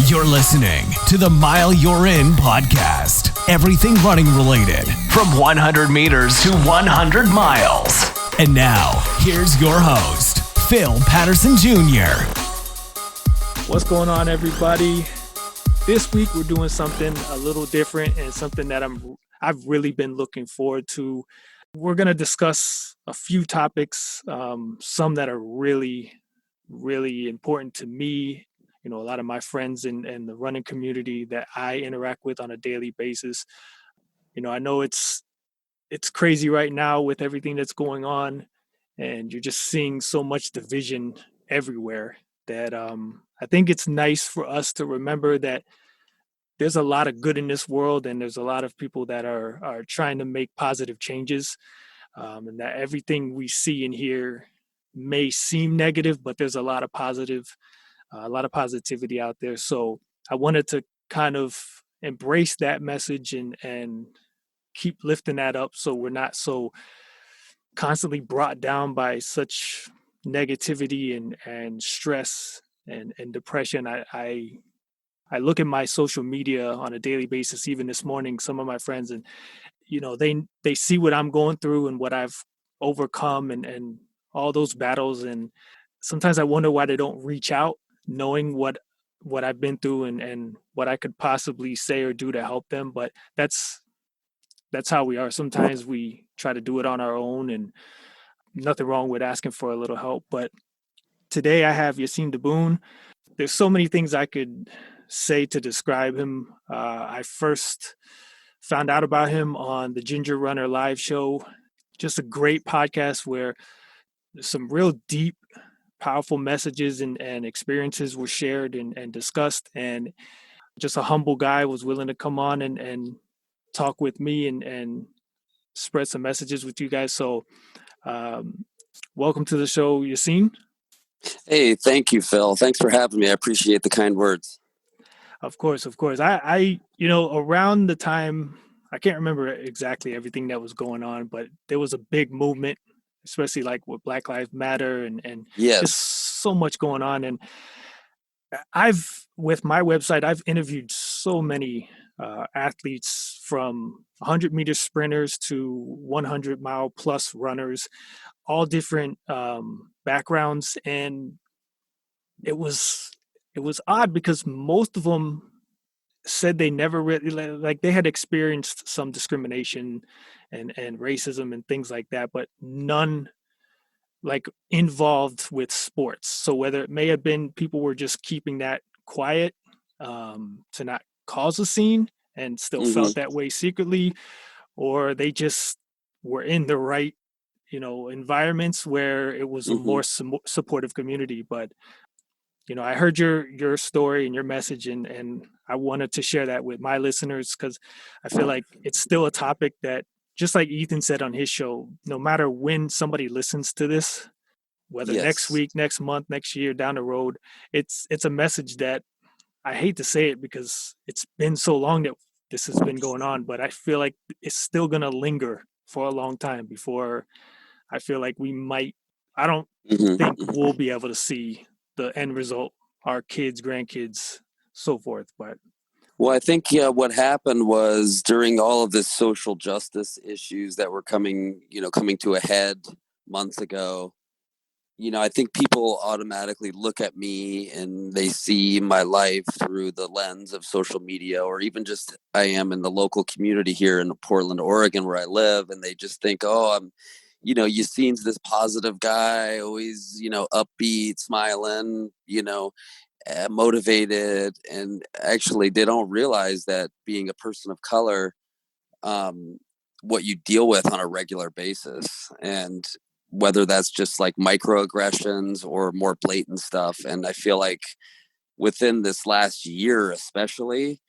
You're listening to the Mile You're In podcast. Everything running related, from 100 meters to 100 miles. And now, here's your host, Phil Patterson Jr. What's going on, everybody? This week we're doing something a little different and something that I've really been looking forward to. We're going to discuss a few topics, some that are really, really important to me. You know, a lot of my friends in the running community that I interact with on a daily basis. You know, I know it's crazy right now with everything that's going on, and you're just seeing so much division everywhere that I think it's nice for us to remember that there's a lot of good in this world, and there's a lot of people that are trying to make positive changes, and that everything we see and hear may seem negative, but there's a lot of positivity out there. So I wanted to kind of embrace that message and keep lifting that up, so we're not so constantly brought down by such negativity and stress and depression. I look at my social media on a daily basis. Even this morning, some of my friends, and you know, they see what I'm going through and what I've overcome and all those battles. And sometimes I wonder why they don't reach out, knowing what I've been through and what I could possibly say or do to help them. But that's how we are. Sometimes we try to do it on our own, and nothing wrong with asking for a little help. But today I have Yassine Diboun. There's so many things I could say to describe him. I first found out about him on the Ginger Runner live show. Just a great podcast where some real deep, powerful messages and experiences were shared and discussed. And just a humble guy was willing to come on and talk with me and spread some messages with you guys. So welcome to the show, Yassine. Hey, thank you, Phil. Thanks for having me. I appreciate the kind words. Of course. I you know, around the time, I can't remember exactly everything that was going on, but there was a big movement, especially like with Black Lives Matter and Yes. just so much going on. And with my website, I've interviewed so many athletes, from 100-meter sprinters to 100-mile plus runners, all different backgrounds. And it was odd because most of them said they never really, like, they had experienced some discrimination and racism and things like that, but none like involved with sports. So whether it may have been people were just keeping that quiet to not cause a scene and still felt that way secretly, or they just were in the right, you know, environments where it was a more supportive community. But you know, I heard your story and your message, and I wanted to share that with my listeners, because I feel like it's still a topic that, just like Ethan said on his show, no matter when somebody listens to this, whether next week, next month, next year, down the road, it's a message that, I hate to say it because it's been so long that this has been going on, but I feel like it's still going to linger for a long time before I feel like I don't think we'll be able to see the end result, our kids, grandkids, so forth. But well, I think what happened was, during all of this social justice issues that were coming to a head months ago, you know, I think people automatically look at me and they see my life through the lens of social media, or even just I am in the local community here in Portland, Oregon, where I live, and they just think, oh, Yassine's this positive guy, always, upbeat, smiling, motivated. And actually, they don't realize that being a person of color, what you deal with on a regular basis, and whether that's just like microaggressions or more blatant stuff. And I feel like within this last year, especially,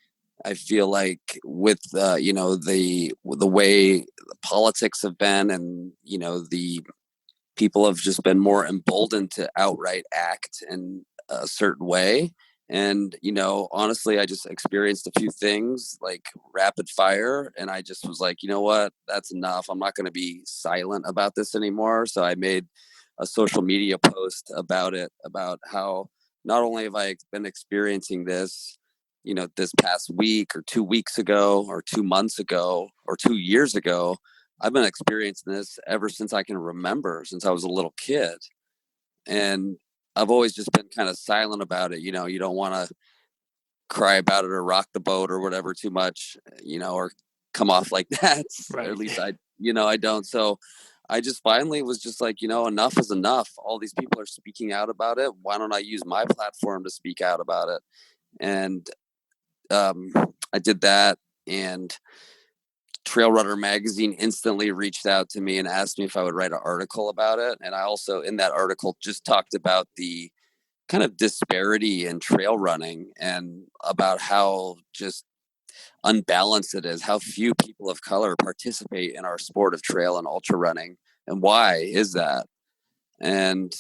I feel like with the way politics have been, and the people have just been more emboldened to outright act in a certain way. And honestly, I just experienced a few things like rapid fire, and I just was like, you know what, that's enough. I'm not going to be silent about this anymore. So I made a social media post about it, about how not only have I been experiencing this, this past week or 2 weeks ago or 2 months ago or 2 years ago. I've been experiencing this ever since I can remember, since I was a little kid. And I've always just been kind of silent about it. You don't want to cry about it or rock the boat or whatever too much, or come off like that. Right. Or at least I don't. So I just finally was just like, enough is enough. All these people are speaking out about it. Why don't I use my platform to speak out about it? And I did that, and Trail Runner magazine instantly reached out to me and asked me if I would write an article about it. And I also, in that article, just talked about the kind of disparity in trail running and about how just unbalanced it is, how few people of color participate in our sport of trail and ultra running, and why is that. And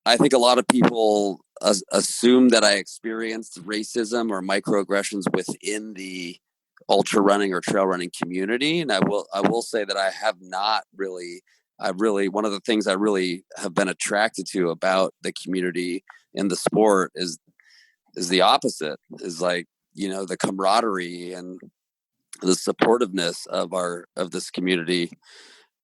I think a lot of people assume that I experienced racism or microaggressions within the ultra running or trail running community, and I will say that I have not really. One of the things I really have been attracted to about the community in the sport is the opposite, is like, the camaraderie and the supportiveness of this community.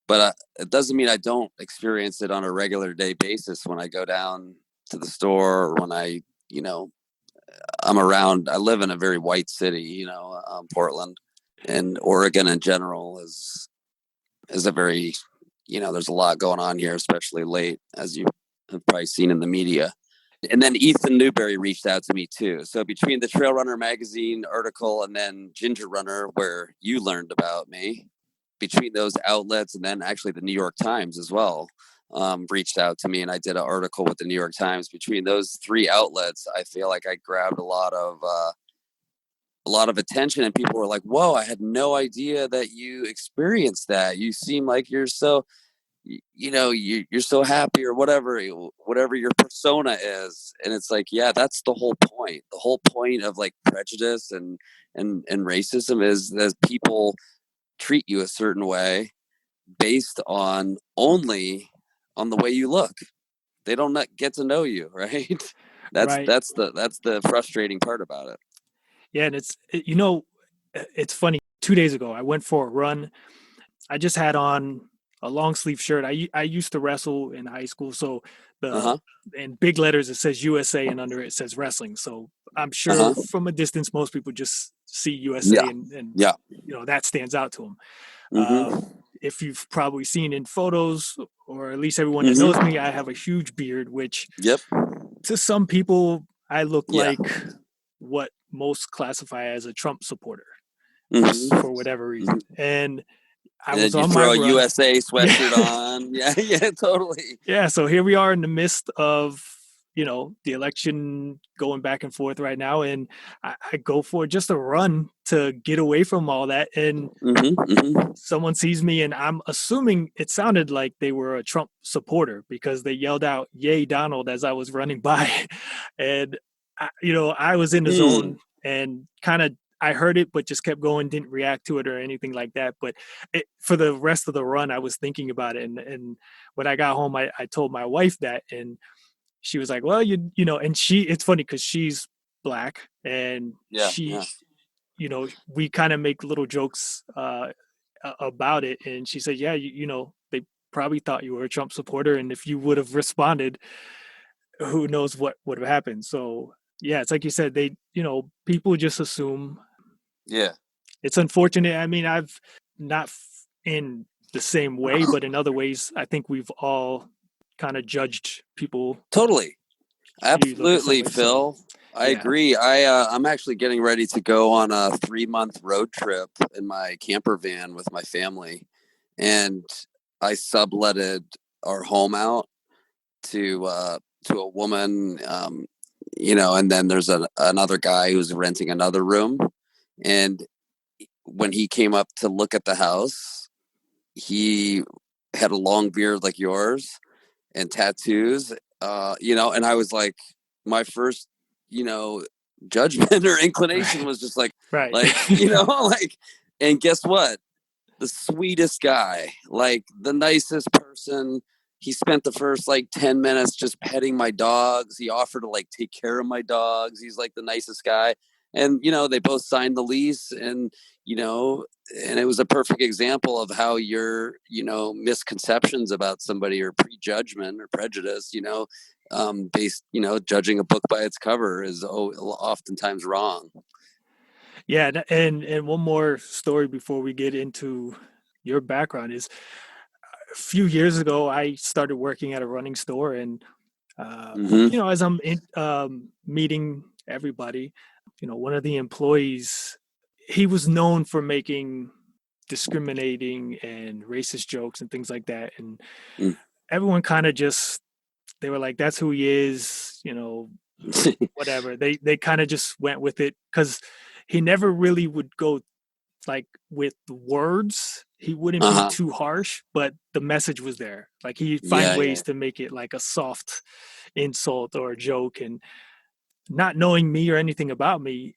But it doesn't mean I don't experience it on a regular day basis when I go down to the store, or when I'm around. I live in a very white city, Portland, and Oregon in general is a very, there's a lot going on here, especially late, as you have probably seen in the media. And then Ethan Newberry reached out to me too. So between the Trail Runner magazine article and then Ginger Runner, where you learned about me, between those outlets, and then actually the New York Times as well, reached out to me, and I did an article with the New York Times. Between those three outlets, I feel like I grabbed a lot of attention, and people were like, "Whoa, I had no idea that you experienced that. You seem like you're so, you're so happy," or whatever your persona is. And it's like, yeah, that's the whole point. The whole point of like prejudice and racism is that people treat you a certain way based only on the way you look. They don't get to know you, right? That's Right. that's the frustrating part about it. Yeah, and it's funny. 2 days ago, I went for a run. I just had on a long sleeve shirt. I used to wrestle in high school, so in big letters it says USA, and under it says wrestling. So I'm sure from a distance, most people just see USA, and that stands out to them. If you've probably seen in photos, or at least everyone that knows me, I have a huge beard, which to some people I look like what most classify as a Trump supporter, for whatever reason. And I was on my run. Throw a USA sweatshirt on. Yeah, totally. Yeah, so here we are in the midst of, the election going back and forth right now, and I go for just a run to get away from all that, and someone sees me, and I'm assuming it sounded like they were a Trump supporter, because they yelled out, "Yay, Donald," as I was running by. And I was in the zone, and kind of I heard it, but just kept going, didn't react to it or anything like that. But for the rest of the run, I was thinking about it. And when I got home, I told my wife that, and she was like, "Well, and it's funny because she's Black, and we kind of make little jokes about it. And she said, "Yeah, they probably thought you were a Trump supporter. And if you would have responded, who knows what would have happened." So yeah, it's like you said, people just assume. Yeah. It's unfortunate. I mean, I've not in the same way, but in other ways, I think we've all kind of judged people. Totally. Absolutely, Phil. I agree. I'm actually getting ready to go on a 3-month road trip in my camper van with my family. And I subletted our home out to a woman, and then there's another guy who's renting another room. And when he came up to look at the house, he had a long beard like yours and tattoos, and I was like, my first, judgment or inclination was just like, and guess what? The sweetest guy, like the nicest person. He spent the first 10 minutes just petting my dogs. He offered to take care of my dogs. He's like the nicest guy. And, they both signed the lease, and, and it was a perfect example of how your, misconceptions about somebody or prejudgment or prejudice, based, judging a book by its cover is oftentimes wrong. Yeah, and one more story before we get into your background is a few years ago I started working at a running store, and Mm-hmm. as I'm meeting everybody, one of the employees, he was known for making discriminating and racist jokes and things like that, and Mm. everyone kind of just, they were like, "That's who he is," whatever. They kind of just went with it because he never really would go like with the words. He wouldn't be Uh-huh. too harsh, but the message was there. Like he'd find Yeah, yeah. ways to make it like a soft insult or a joke. And not knowing me or anything about me,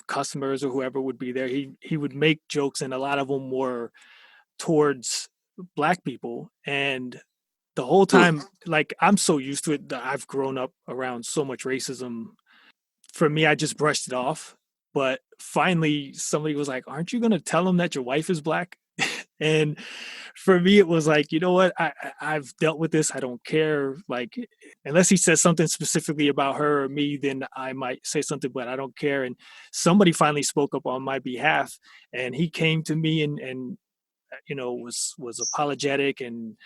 customers or whoever would be there, he would make jokes, and a lot of them were towards black people. And the whole Huh. time, like, I'm so used to it that I've grown up around so much racism. For me, I just brushed it off. But finally, somebody was like, "Aren't you going to tell him that your wife is black?" And for me, it was like, you know what? I've dealt with this. I don't care. Like, unless he says something specifically about her or me, then I might say something, but I don't care. And somebody finally spoke up on my behalf, and he came to me and was apologetic. And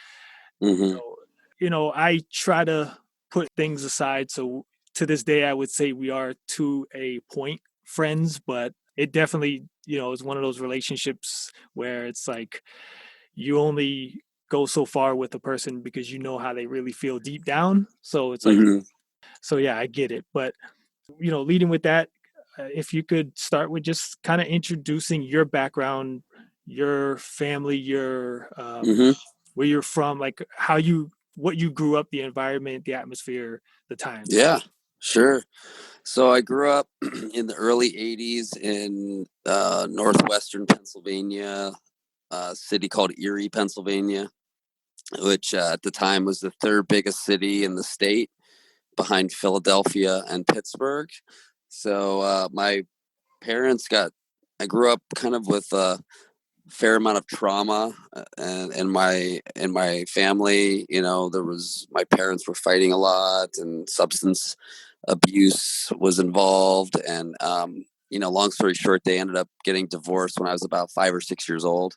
you Mm-hmm. know, I try to put things aside. So to this day, I would say we are to a point friends, but it definitely, is one of those relationships where it's like you only go so far with a person because you know how they really feel deep down. So it's like, Mm-hmm. so yeah, I get it. But, leading with that, if you could start with just kind of introducing your background, your family, your Mm-hmm. where you're from, like what you grew up, the environment, the atmosphere, the times. Yeah, sure. So I grew up in the early 80s in northwestern Pennsylvania, a city called Erie, Pennsylvania, which at the time was the third biggest city in the state behind Philadelphia and Pittsburgh. So my parents I grew up kind of with a fair amount of trauma, and in my family, there was, my parents were fighting a lot, and substance abuse was involved. And long story short, they ended up getting divorced when I was about 5 or 6 years old.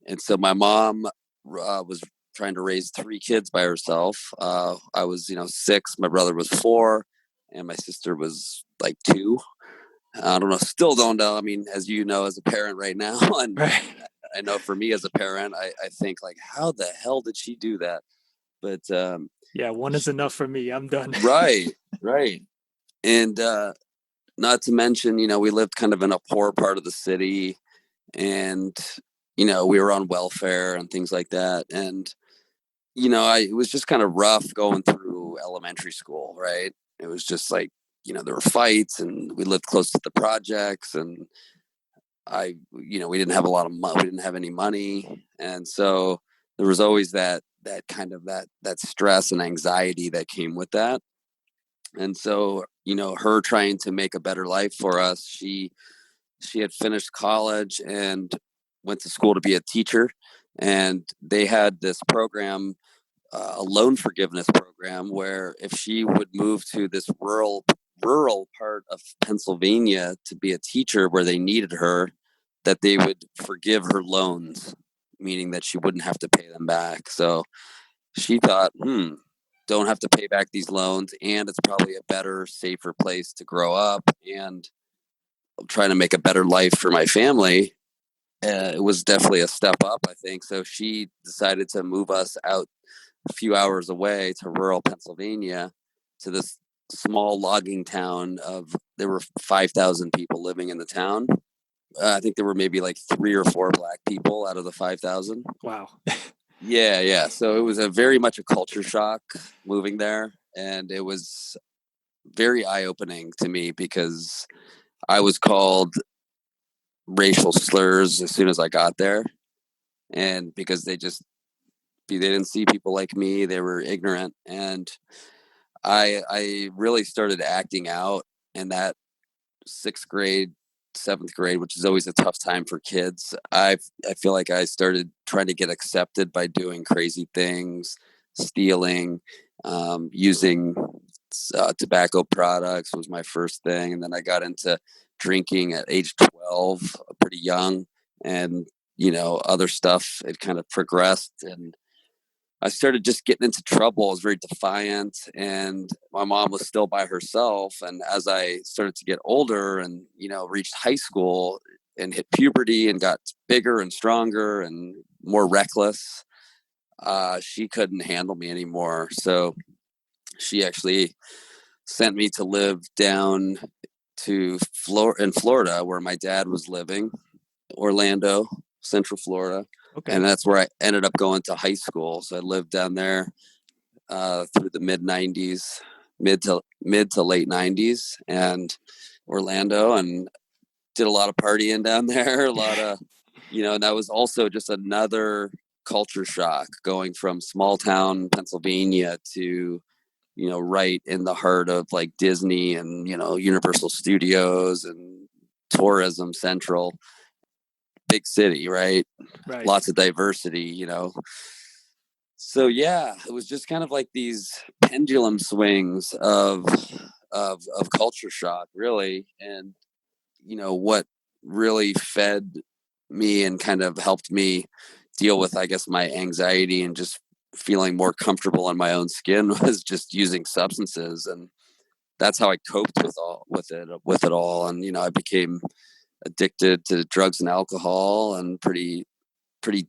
And so my mom was trying to raise three kids by herself. I was, 6, my brother was 4, and my sister was like 2. I don't know, still don't know. I mean, as you know, as a parent right now, and Right. I know for me as a parent, I think like, how the hell did she do that? But Yeah, one is enough for me. I'm done. right, right. And not to mention, we lived kind of in a poor part of the city, and we were on welfare and things like that. And it was just kind of rough going through elementary school, right? It was just like, there were fights, and we lived close to the projects, and we didn't have a lot of money. We didn't have any money. And so there was always that kind of that stress and anxiety that came with that. And so, her trying to make a better life for us, she had finished college and went to school to be a teacher. And they had this program, a loan forgiveness program, where if she would move to this rural part of Pennsylvania to be a teacher where they needed her, that they would forgive her loans, meaning that she wouldn't have to pay them back. So she thought, don't have to pay back these loans, and it's probably a better, safer place to grow up, and trying to make a better life for my family. It was definitely a step up, I think. So she decided to move us out a few hours away to rural Pennsylvania, to this small logging town of, there were 5,000 people living in the town. I think there were maybe like 3 or 4 black people out of the 5,000. Wow. Yeah, yeah. So it was a very much a culture shock moving there, and it was very eye opening to me because I was called racial slurs as soon as I got there, and because they didn't see people like me, they were ignorant, and I really started acting out, and that sixth grade, seventh grade, which is always a tough time for kids, I feel like I started trying to get accepted by doing crazy things, stealing, using tobacco products was my first thing. And then I got into drinking at age 12, pretty young. And, other stuff, it kind of progressed. And I started just getting into trouble. I was very defiant, and my mom was still by herself. And as I started to get older and, reached high school and hit puberty and got bigger and stronger and more reckless, she couldn't handle me anymore. So she actually sent me to live down to in Florida, where my dad was living, Orlando, Central Florida. Okay. And that's where I ended up going to high school. So I lived down there through the mid to late 90s, and Orlando, and did a lot of partying down there, a lot of, and that was also just another culture shock, going from small town Pennsylvania to, right in the heart of like Disney and, Universal Studios and Tourism Central. Big city, right? Lots of diversity, So yeah, it was just kind of like these pendulum swings of culture shock, really. And what really fed me and kind of helped me deal with, I guess, my anxiety and just feeling more comfortable in my own skin was just using substances. And that's how I coped with it all. And I became addicted to drugs and alcohol, and pretty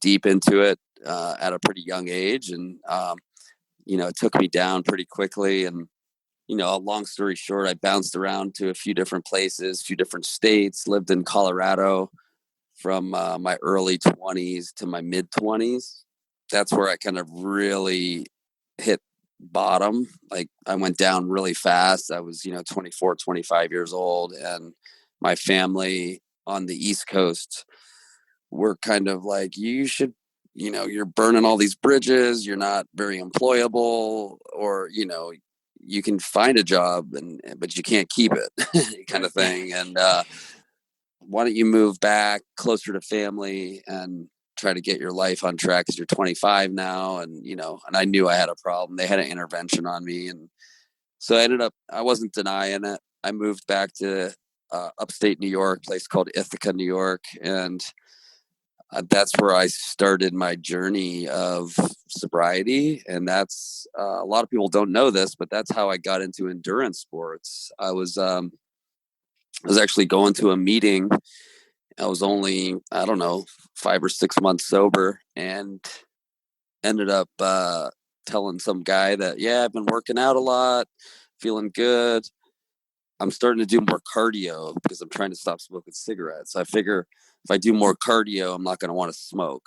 deep into it at a pretty young age. And it took me down pretty quickly. And a long story short, I bounced around to a few different places, a few different states, lived in Colorado from my early 20s to my mid 20s. That's where I kind of really hit bottom. Like, I went down really fast. I was 24, 25 years old, and my family on the East Coast were kind of like, you should, you're burning all these bridges, you're not very employable, or you can find a job but you can't keep it, kind of thing. And why don't you move back closer to family and try to get your life on track, because you're 25 now. And and I knew I had a problem. They had an intervention on me, and so I wasn't denying it. I moved back to upstate New York, place called Ithaca, New York. And that's where I started my journey of sobriety. And that's a lot of people don't know this, but that's how I got into endurance sports. I was actually going to a meeting. I was only, I don't know, 5 or 6 months sober, and ended up telling some guy that, yeah, I've been working out a lot, feeling good. I'm starting to do more cardio because I'm trying to stop smoking cigarettes. I figure if I do more cardio, I'm not going to want to smoke.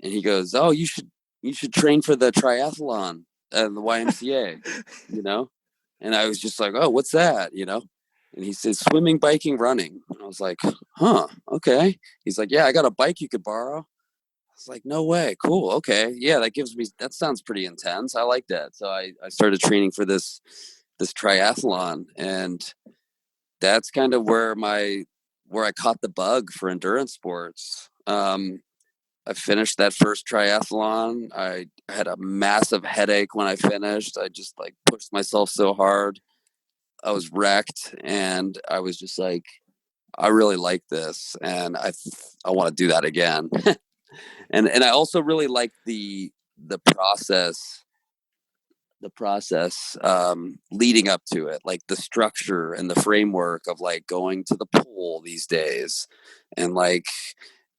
And he goes, oh, you should train for the triathlon and the YMCA, And I was just like, oh, what's that? And he says, swimming, biking, running. And I was like, huh, okay. He's like, yeah, I got a bike you could borrow. I was like, no way. Cool. Okay. Yeah, that sounds pretty intense. I like that. So I started training for this triathlon, and that's kind of where I caught the bug for endurance sports. I finished that first triathlon. I had a massive headache when I finished. I just pushed myself so hard. I was wrecked, and I was just like, I really like this, and I want to do that again. and I also really like the process leading up to it, like the structure and the framework of going to the pool these days, and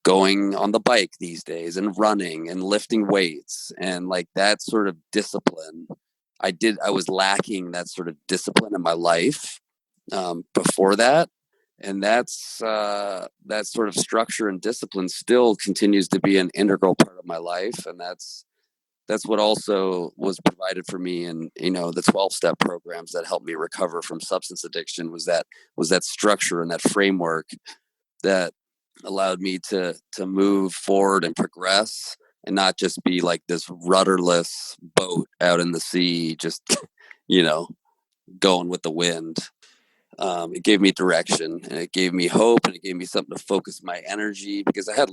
going on the bike these days, and running and lifting weights, and that sort of discipline. I was lacking that sort of discipline in my life before that. And that sort of structure and discipline still continues to be an integral part of my life. And that's what also was provided for me in, the 12-step programs that helped me recover from substance addiction, was that structure and that framework that allowed me to move forward and progress, and not just be like this rudderless boat out in the sea, just, going with the wind. It gave me direction, and it gave me hope, and it gave me something to focus my energy, because I've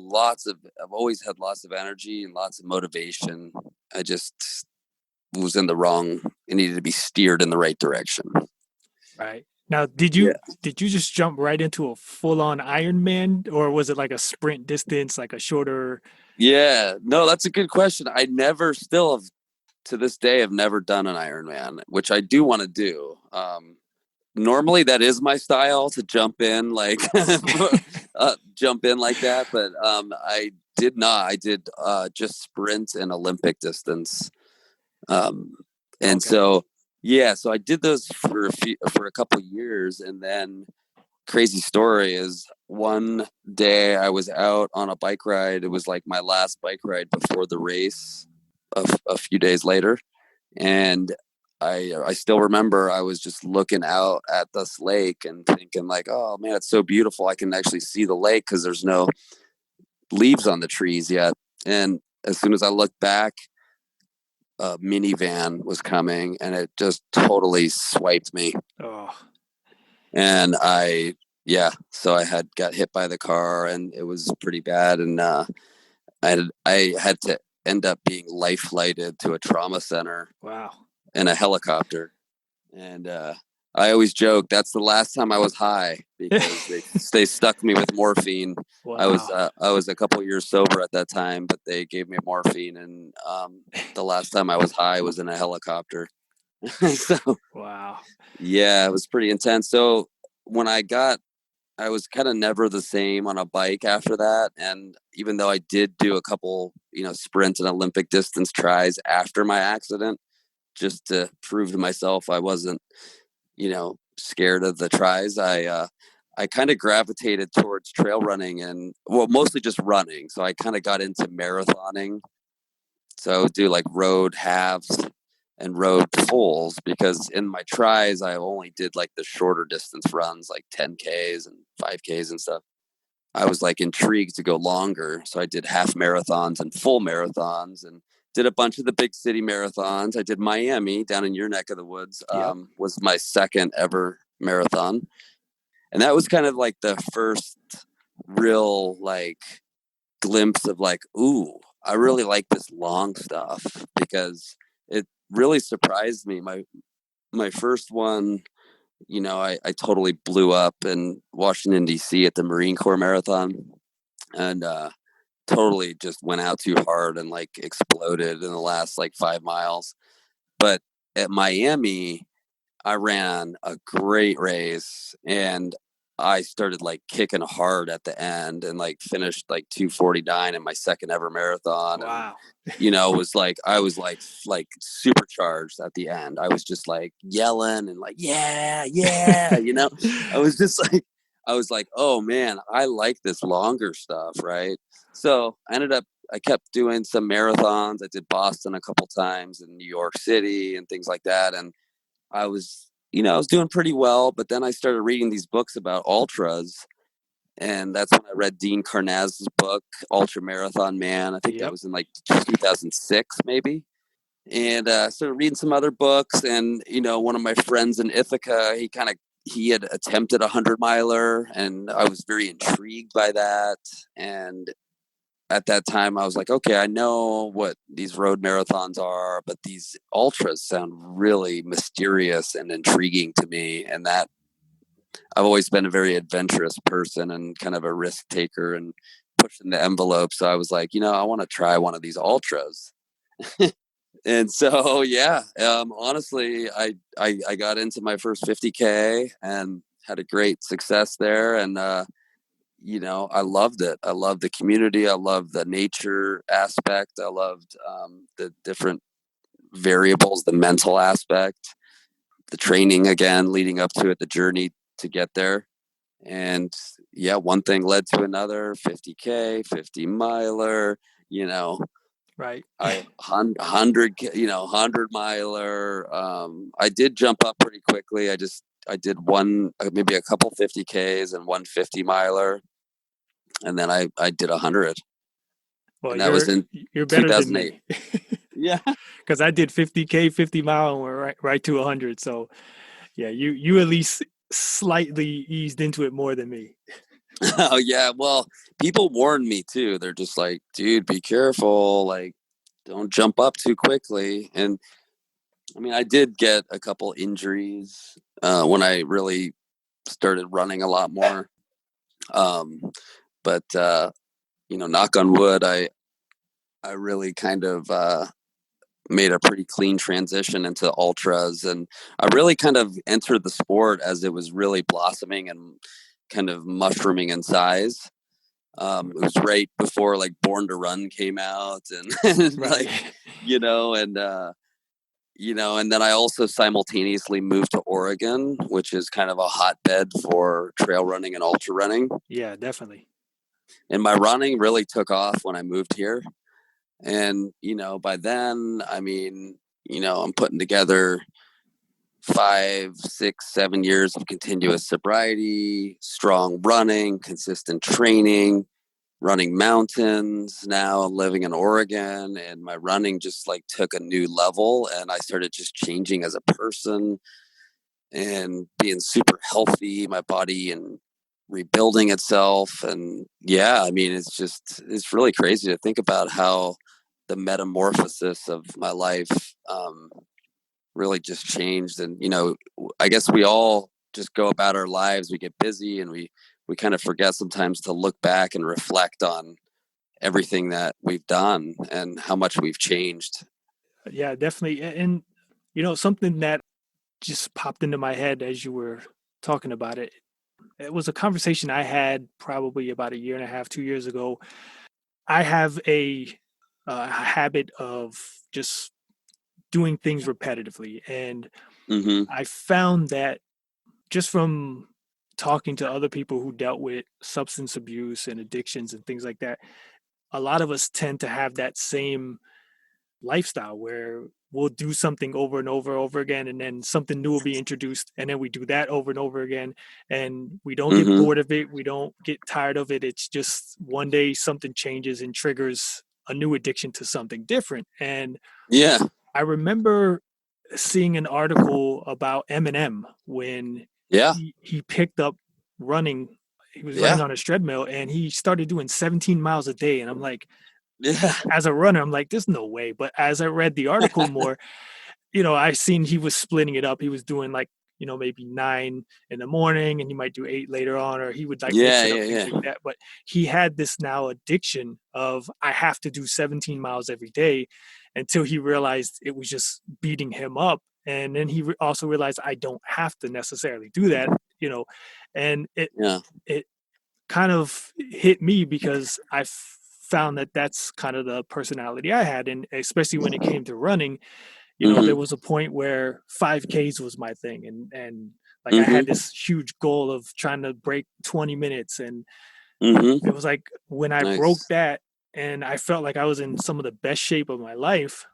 always had lots of energy and lots of motivation. I just was in the wrong, it needed to be steered in the right direction. Right. Now, Yeah. did you just jump right into a full on Ironman, or was it like a sprint distance, like a shorter? Yeah. No, that's a good question. I never still have to this day have never done an Ironman, which I do want to do. Normally that is my style, to jump in like jump in like that, but I did not. I did just sprint and Olympic distance. Um, and Okay. so yeah, so I did those for a couple years, and then crazy story is one day I was out on a bike ride. It was like my last bike ride before the race a few days later. And I still remember I was just looking out at this lake and thinking like, oh man, it's so beautiful. I can actually see the lake because there's no leaves on the trees yet. And as soon as I looked back, a minivan was coming, and it just totally swiped me. Oh, And so I got hit by the car, and it was pretty bad. And I had to end up being life flighted to a trauma center wow. in a helicopter. And I always joke that's the last time I was high, because they stuck me with morphine. Wow. I was a couple years sober at that time, but they gave me morphine, and the last time I was high was in a helicopter. So Wow. yeah, it was pretty intense. So when I was kind of never the same on a bike after that. And even though I did do a couple, sprint and Olympic distance tries after my accident, just to prove to myself I wasn't, scared of the tries, I kind of gravitated towards trail running, and mostly just running. So I kind of got into marathoning. So I would do like road halves and road fulls, because in my tries I only did like the shorter distance runs, like 10Ks and 5Ks and stuff. I was like intrigued to go longer, so I did half marathons and full marathons, and did a bunch of the big city marathons. I did Miami down in your neck of the woods. Yep. Was my second ever marathon, and that was kind of like the first real like glimpse of like, ooh, I really like this long stuff, because it really surprised me. My first one, I totally blew up in Washington D.C. at the Marine Corps Marathon, and totally just went out too hard and like exploded in the last like 5 miles. But at Miami, I ran a great race, and I started like kicking hard at the end, and like finished like 2:49 in my second ever marathon. And Wow. I was like supercharged at the end. I was just like yelling and like, yeah, yeah, I was just like, I was like, oh man, I like this longer stuff, right? So I kept doing some marathons. I did Boston a couple times, and New York City and things like that. And I was doing pretty well, but then I started reading these books about ultras, and that's when I read Dean Karnaz's book, Ultra Marathon Man. I think that Yep. was in like 2006, maybe. And started reading some other books, and one of my friends in Ithaca, he had attempted 100-miler, and I was very intrigued by that. And at that time I was like, okay, I know what these road marathons are, but these ultras sound really mysterious and intriguing to me. And that I've always been a very adventurous person and kind of a risk taker and pushing the envelope. So I was like, I want to try one of these ultras. And so, yeah, honestly, I got into my first 50K and had a great success there. And, I loved it. I loved the community. I loved the nature aspect. I loved the different variables, the mental aspect, the training again, leading up to it, the journey to get there. And yeah, one thing led to another. 50K, 50-miler, Right. 100-miler. I did jump up pretty quickly. I did maybe a couple 50Ks and 150-miler, and then I did 100, Well, and that was in you're better than 2008. me. Yeah. Because I did 50K, 50 mile, and we're right to 100. So yeah, you at least slightly eased into it more than me. Oh yeah, well, people warned me too. They're just like, dude, be careful, like don't jump up too quickly. And I mean, I did get a couple injuries when I really started running a lot more. Um, but knock on wood, I really kind of made a pretty clean transition into ultras, and I really kind of entered the sport as it was really blossoming and kind of mushrooming in size. It was right before like Born to Run came out, and Right. and then I also simultaneously moved to Oregon, which is kind of a hotbed for trail running and ultra running. Yeah, definitely. And my running really took off when I moved here. And, by then, I mean, I'm putting together 5, 6, 7 years of continuous sobriety, strong running, consistent training, running mountains. Now I'm living in Oregon, and my running just like took a new level, and I started just changing as a person and being super healthy, my body and rebuilding itself. And yeah, I mean, it's really crazy to think about how the metamorphosis of my life really just changed. And, I guess we all just go about our lives. We get busy, and we kind of forget sometimes to look back and reflect on everything that we've done and how much we've changed. Yeah, definitely. And, something that just popped into my head as you were talking about it. It was a conversation I had probably about a year and a half, 2 years ago. I have a habit of just doing things repetitively. And Mm-hmm. I found that just from talking to other people who dealt with substance abuse and addictions and things like that, a lot of us tend to have that same lifestyle where we'll do something over again, and then something new will be introduced, and then we do that over and over again, and we don't get Mm-hmm. bored of it, we don't get tired of it. It's just one day something changes and triggers a new addiction to something different. And Yeah. I remember seeing an article about Eminem when Yeah. he picked up running. He was running Yeah. on a treadmill, and he started doing 17 miles a day. And I'm like, Yeah. as a runner, I'm like, there's no way. But as I read the article more, I seen he was splitting it up. He was doing like, maybe 9 in the morning, and he might do 8 later on, or he would like mix Yeah. it up, things Yeah. like that. But he had this now addiction of, I have to do 17 miles every day, until he realized it was just beating him up. And then he also realized, I don't have to necessarily do that, and Yeah. it kind of hit me because I found that that's kind of the personality I had. And especially when it came to running, there Mm-hmm. was a point where 5Ks was my thing. And like I had Mm-hmm. this huge goal of trying to break 20 minutes. And it Mm-hmm. was like when I broke Nice. that and I felt like I was in some of the best shape of my life,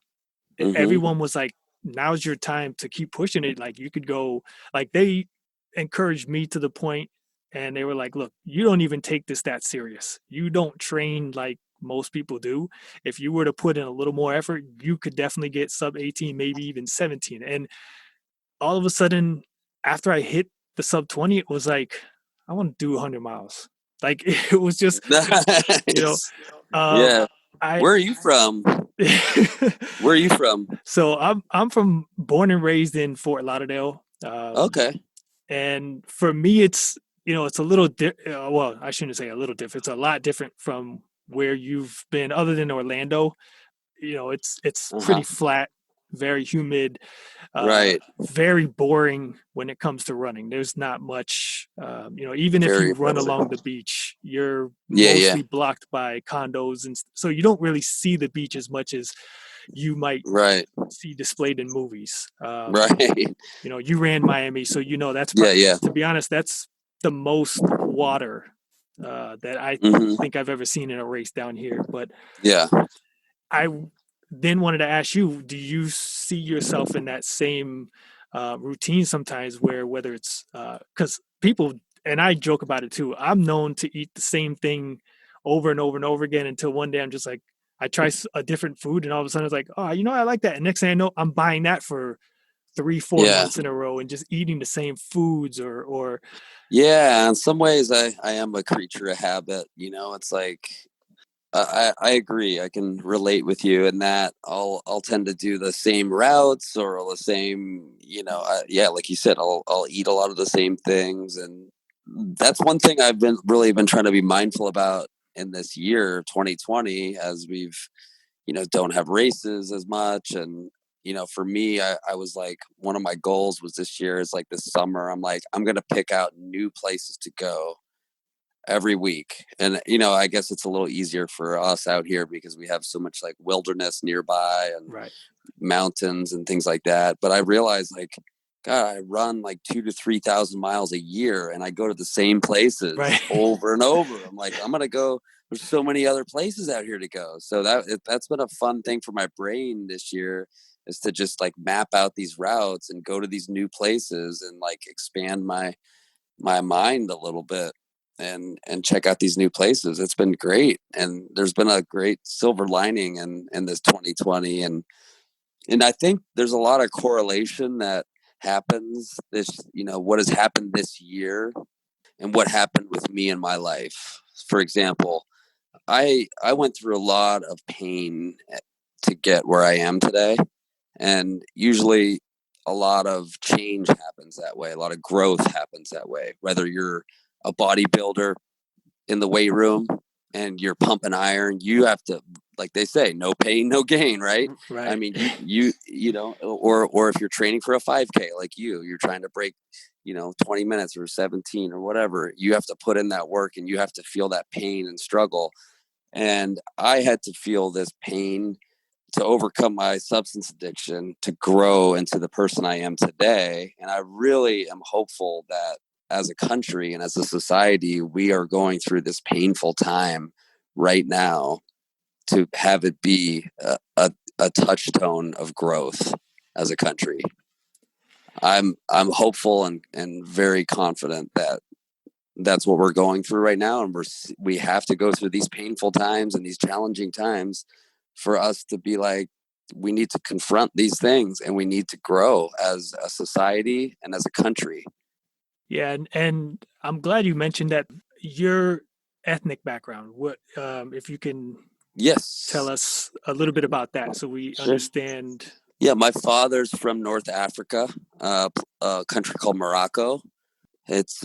Mm-hmm. everyone was like, now's your time to keep pushing it. Like you could go, like they encouraged me to the point, and they were like, look, you don't even take this that serious. You don't train like most people do. If you were to put in a little more effort, you could definitely get sub 18, maybe even 17. And all of a sudden, after I hit the sub 20, it was like, I want to do 100 miles. Like it was just, you know, Nice. um, Yeah. I, Where are you from? Where are you from? so I'm from born and raised in Fort Lauderdale. Okay. And for me, it's, it's a little, well, I shouldn't say a little different. It's a lot different from where you've been, other than Orlando. It's pretty Uh-huh. flat, very humid, Right. very boring when it comes to running. There's not much, even if you Very run oppressive. along the beach, you're Yeah. Yeah. mostly blocked by condos, and so you don't really see the beach as much as you might Right. see displayed in movies. Right. You ran Miami, so that's Yeah. Yeah. to be honest, that's the most water that I Mm-hmm. think I've ever seen in a race down here. But Yeah. I then wanted to ask you, do you see yourself in that same routine sometimes, where whether it's because people, and I joke about it too, I'm known to eat the same thing over and over and over again until one day I'm just like, I try a different food, and all of a sudden it's like, oh, I like that. And next thing I know, I'm buying that for 3-4 Yeah. months in a row and just eating the same foods or Yeah. In some ways, I am a creature of habit. You know, it's like, I agree. I can relate with you in that I'll tend to do the same routes or the same, yeah, like you said, I'll eat a lot of the same things, and that's one thing I've been trying to be mindful about in this year 2020, as we've don't have races as much. And for me, I was like, one of my goals was this year is like this summer, I'm like, I'm gonna pick out new places to go every week. And I guess it's a little easier for us out here because we have so much like wilderness nearby and right. mountains and things like that. But I realized, like, God, I run like 2,000 to 3,000 miles a year, and I go to the same places Right. over and over. I'm like, I'm gonna go. There's so many other places out here to go. So that's been a fun thing for my brain this year, is to just like map out these routes and go to these new places and like expand my mind a little bit and check out these new places. It's been great, and there's been a great silver lining in this 2020. And I think there's a lot of correlation that happens this, what has happened this year and what happened with me in my life. For example, I went through a lot of pain to get where I am today. And usually a lot of change happens that way. A lot of growth happens that way. Whether you're a bodybuilder in the weight room and you're pumping iron, you have to, like they say, no pain, no gain, right? Right. I mean, or if you're training for a 5K, like you're trying to break, 20 minutes or 17 or whatever, you have to put in that work and you have to feel that pain and struggle. And I had to feel this pain to overcome my substance addiction to grow into the person I am today. And I really am hopeful that as a country and as a society, we are going through this painful time right now to have it be a touchstone of growth as a country. I'm hopeful and very confident that that's what we're going through right now, and we have to go through these painful times and these challenging times for us to be like, we need to confront these things and we need to grow as a society and as a country. Yeah, and I'm glad you mentioned that your ethnic background. What if you can tell Yes. us a little bit about that so we Sure. understand? Yeah, my father's from North Africa, a country called Morocco. It's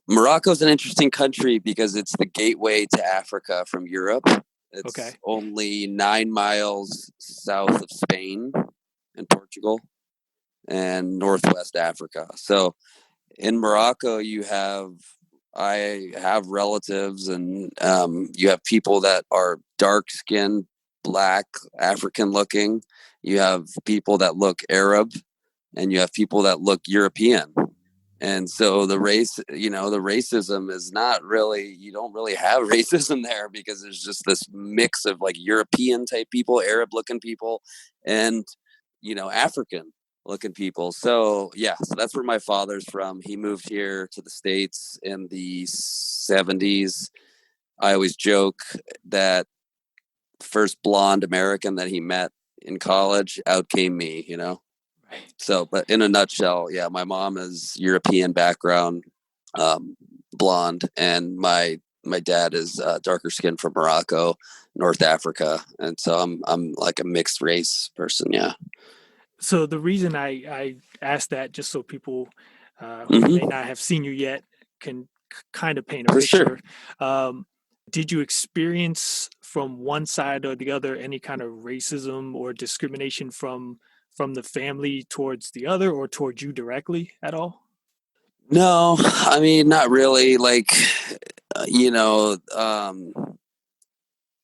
Morocco's an interesting country because it's the gateway to Africa from Europe. It's Okay. only 9 miles south of Spain and Portugal and Northwest Africa. So in Morocco, I have relatives, and you have people that are dark skinned, black, African looking. You have people that look Arab, and you have people that look European. And so the racism is not really, you don't really have racism there because there's just this mix of like European type people, Arab looking people, and, African looking people. So yeah, so that's where my father's from. He moved here to the States in the 70s. I always joke that first blonde American that he met in college, out came me. So, but in a nutshell, yeah, my mom is European background, blonde, and my dad is darker skin from Morocco, North Africa, and so I'm like a mixed race person. Yeah. So the reason I asked that, just so people who may Hmm. not have seen you yet can kind of paint a For sure. picture. Um, did you experience from one side or the other any kind of racism or discrimination from the family towards the other or towards you directly at all? No, I mean, not really. Like, uh, you know, um,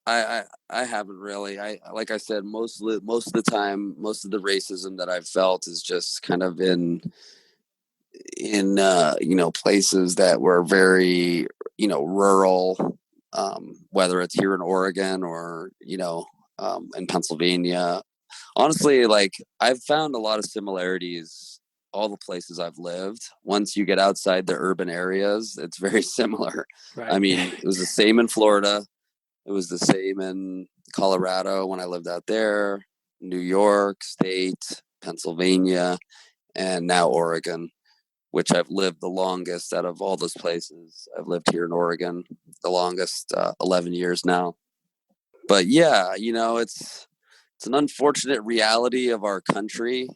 I haven't really. Like I said, most of the time, most of the racism that I've felt is just kind of in places that were very rural, whether it's here in Oregon or in Pennsylvania. Honestly, like, I've found a lot of similarities all the places I've lived. Once you get outside the urban areas, it's very similar. I Right. mean, it was the same in Florida, it was the same in Colorado when I lived out there, New York State, Pennsylvania, and now Oregon, which I've lived the longest out of all those places. I've lived here in Oregon the longest, 11 years now. But yeah, it's an unfortunate reality of our country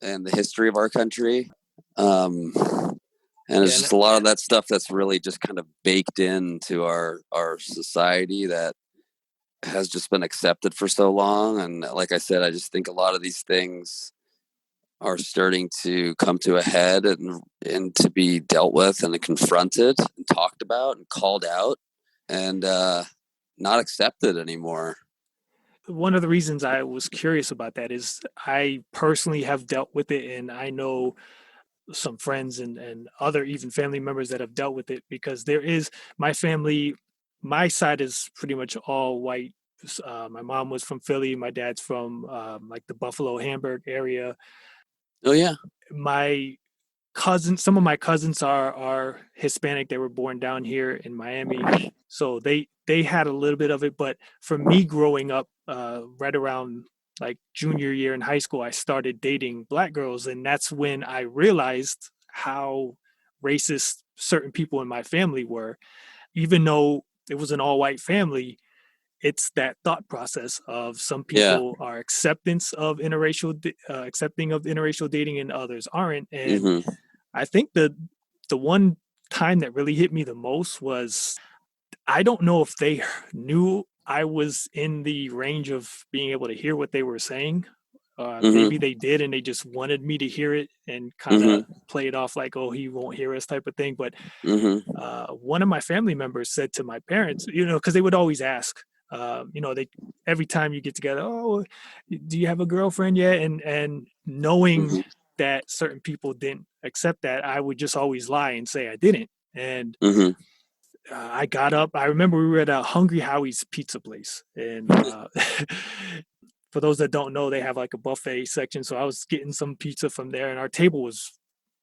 and the history of our country. And it's Yeah, just a lot of that stuff that's really just kind of baked into our society that has just been accepted for so long. And like I said, I just think a lot of these things are starting to come to a head and to be dealt with and confronted and talked about and called out and not accepted anymore. one of the reasons I was curious about that is I personally have dealt with it, and I know some friends and other even family members that have dealt with it, because there is my family, my side is pretty much all white. My mom was from Philly, my dad's from like the Buffalo Hamburg area. Oh yeah. My cousins, some of my cousins are Hispanic. They were born down here in Miami, so they had a little bit of it. But for me, growing up, right around like junior year in high school, I started dating black girls, and that's when I realized how racist certain people in my family were. Even though it was an all white family, it's that thought process of some Yeah. people are accepting of interracial dating and others aren't. And Mm-hmm. I think the one time that really hit me the most was, I don't know if they knew I was in the range of being able to hear what they were saying. Maybe Mm-hmm. they did, and they just wanted me to hear it and kind of Mm-hmm. play it off like, "Oh, he won't hear us," type of thing. But Mm-hmm. one of my family members said to my parents, because they would always ask, they every time you get together, "Oh, do you have a girlfriend yet?" And knowing Mm-hmm. that certain people didn't accept that, I would just always lie and say I didn't. And Mm-hmm. I got up. I remember we were at a Hungry Howie's pizza place, and for those that don't know, they have like a buffet section. So I was getting some pizza from there, and our table was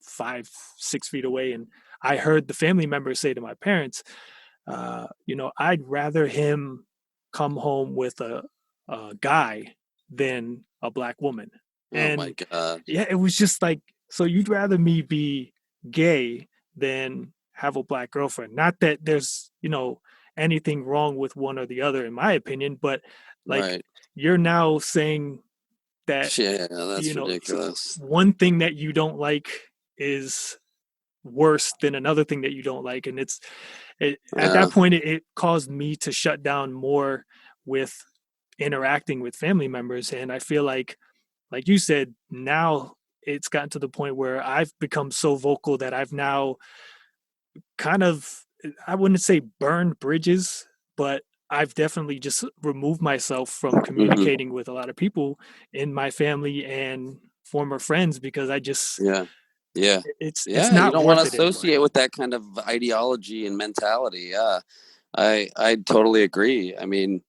5, 6 feet away. And I heard the family members say to my parents, I'd rather him come home with a guy than a black woman. Oh my And God. yeah, it was just like, so you'd rather me be gay than have a black girlfriend. Not that there's, anything wrong with one or the other, in my opinion, but like, Right. you're now saying that, Yeah, that's so ridiculous. one thing that you don't like is worse than another thing that you don't like. And at Yeah. that point, it caused me to shut down more with interacting with family members. And I feel like you said, now it's gotten to the point where I've become so vocal that I've now kind of, I wouldn't say burned bridges, but I've definitely just removed myself from Mm-hmm. communicating with a lot of people in my family and former friends, because I just, Yeah. Yeah. it's Yeah. You not don't want to worth it anymore. associate with that kind of ideology and mentality. Yeah. I totally agree. I mean,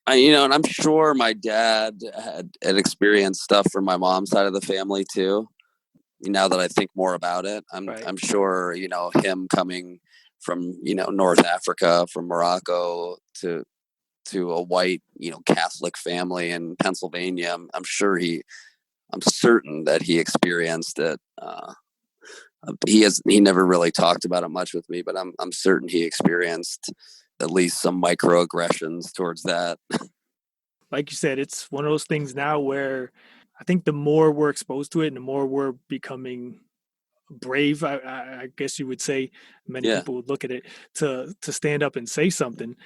and I'm sure my dad had experienced stuff from my mom's side of the family too. Now that I think more about it, Right. I'm sure, him coming from, North Africa, from Morocco to a white, Catholic family in Pennsylvania. I'm certain that he experienced it. He never really talked about it much with me, but I'm certain he experienced at least some microaggressions towards that. Like you said, it's one of those things now where I think the more we're exposed to it and the more we're becoming brave, I guess you would say, many Yeah. people would look at it, to stand up and say something.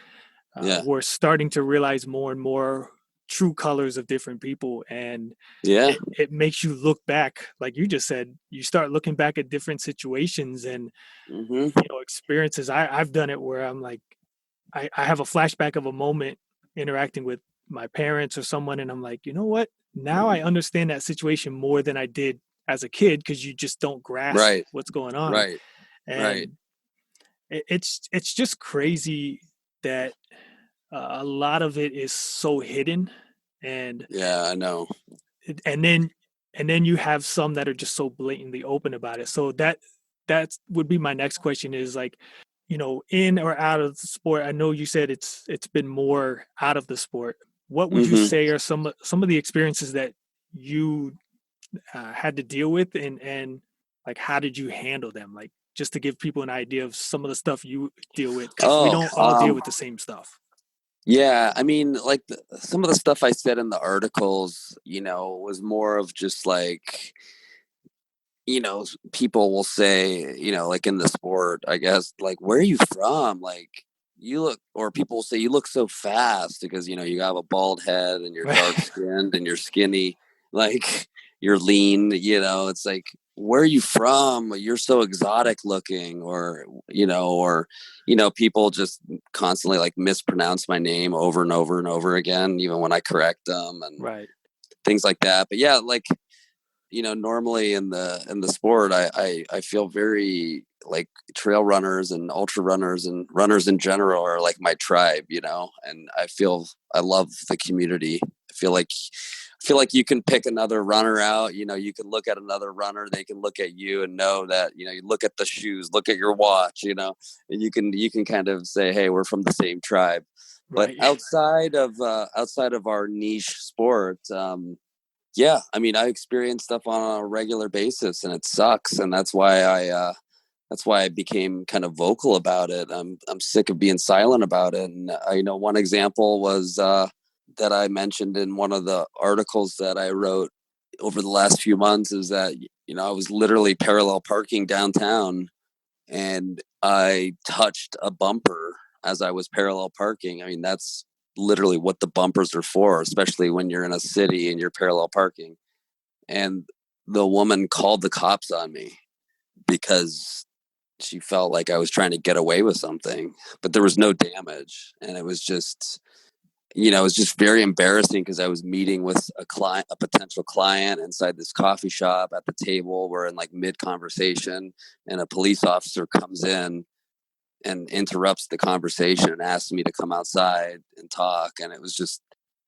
Yeah. We're starting to realize more and more true colors of different people, and Yeah. it makes you look back, like you just said, you start looking back at different situations and Hmm. experiences. I've done it where I'm like, I have a flashback of a moment interacting with my parents or someone, and I'm like, you know what? Now I understand that situation more than I did as a kid, because you just don't grasp Right. what's going on. Right. Right. And it's just crazy that a lot of it is so hidden, and Yeah, I know. and then and then you have some that are just so blatantly open about it. So that would be my next question, is like, in or out of the sport. I know you said it's been more out of the sport. What would you Hmm. say are some of the experiences that you had to deal with, and like how did you handle them? Like just to give people an idea of some of the stuff you deal with, because we Oh, don't all deal with the same stuff. yeah. I mean, like some of the stuff I said in the articles, was more of just like, people will say, like in the sport, I guess, like, where are you from? Like, you look, or people will say, you look so fast because, you have a bald head and you're dark skinned and you're skinny, like, you're lean, it's like, where are you from? You're so exotic looking, or people just constantly like mispronounce my name over and over and over again, even when I correct them and Right. things like that. But yeah, like, normally in the sport, I feel very like trail runners and ultra runners and runners in general are like my tribe, and I love the community. I feel like you can pick another runner out, you can look at another runner, they can look at you and know that, you look at the shoes, look at your watch, and you can kind of say, hey, we're from the same tribe. But Right. outside of our niche sport, yeah, I mean, I experience stuff on a regular basis, and it sucks, and that's why I became kind of vocal about it. I'm sick of being silent about it, and one example was that I mentioned in one of the articles that I wrote over the last few months is that I was literally parallel parking downtown, and I touched a bumper as I was parallel parking. I mean, that's literally what the bumpers are for, especially when you're in a city and you're parallel parking. And the woman called the cops on me because she felt like I was trying to get away with something, but there was no damage. And it was just very embarrassing because I was meeting with a potential client inside this coffee shop at the table. We're in like mid conversation, and a police officer comes in and interrupts the conversation and asks me to come outside and talk. And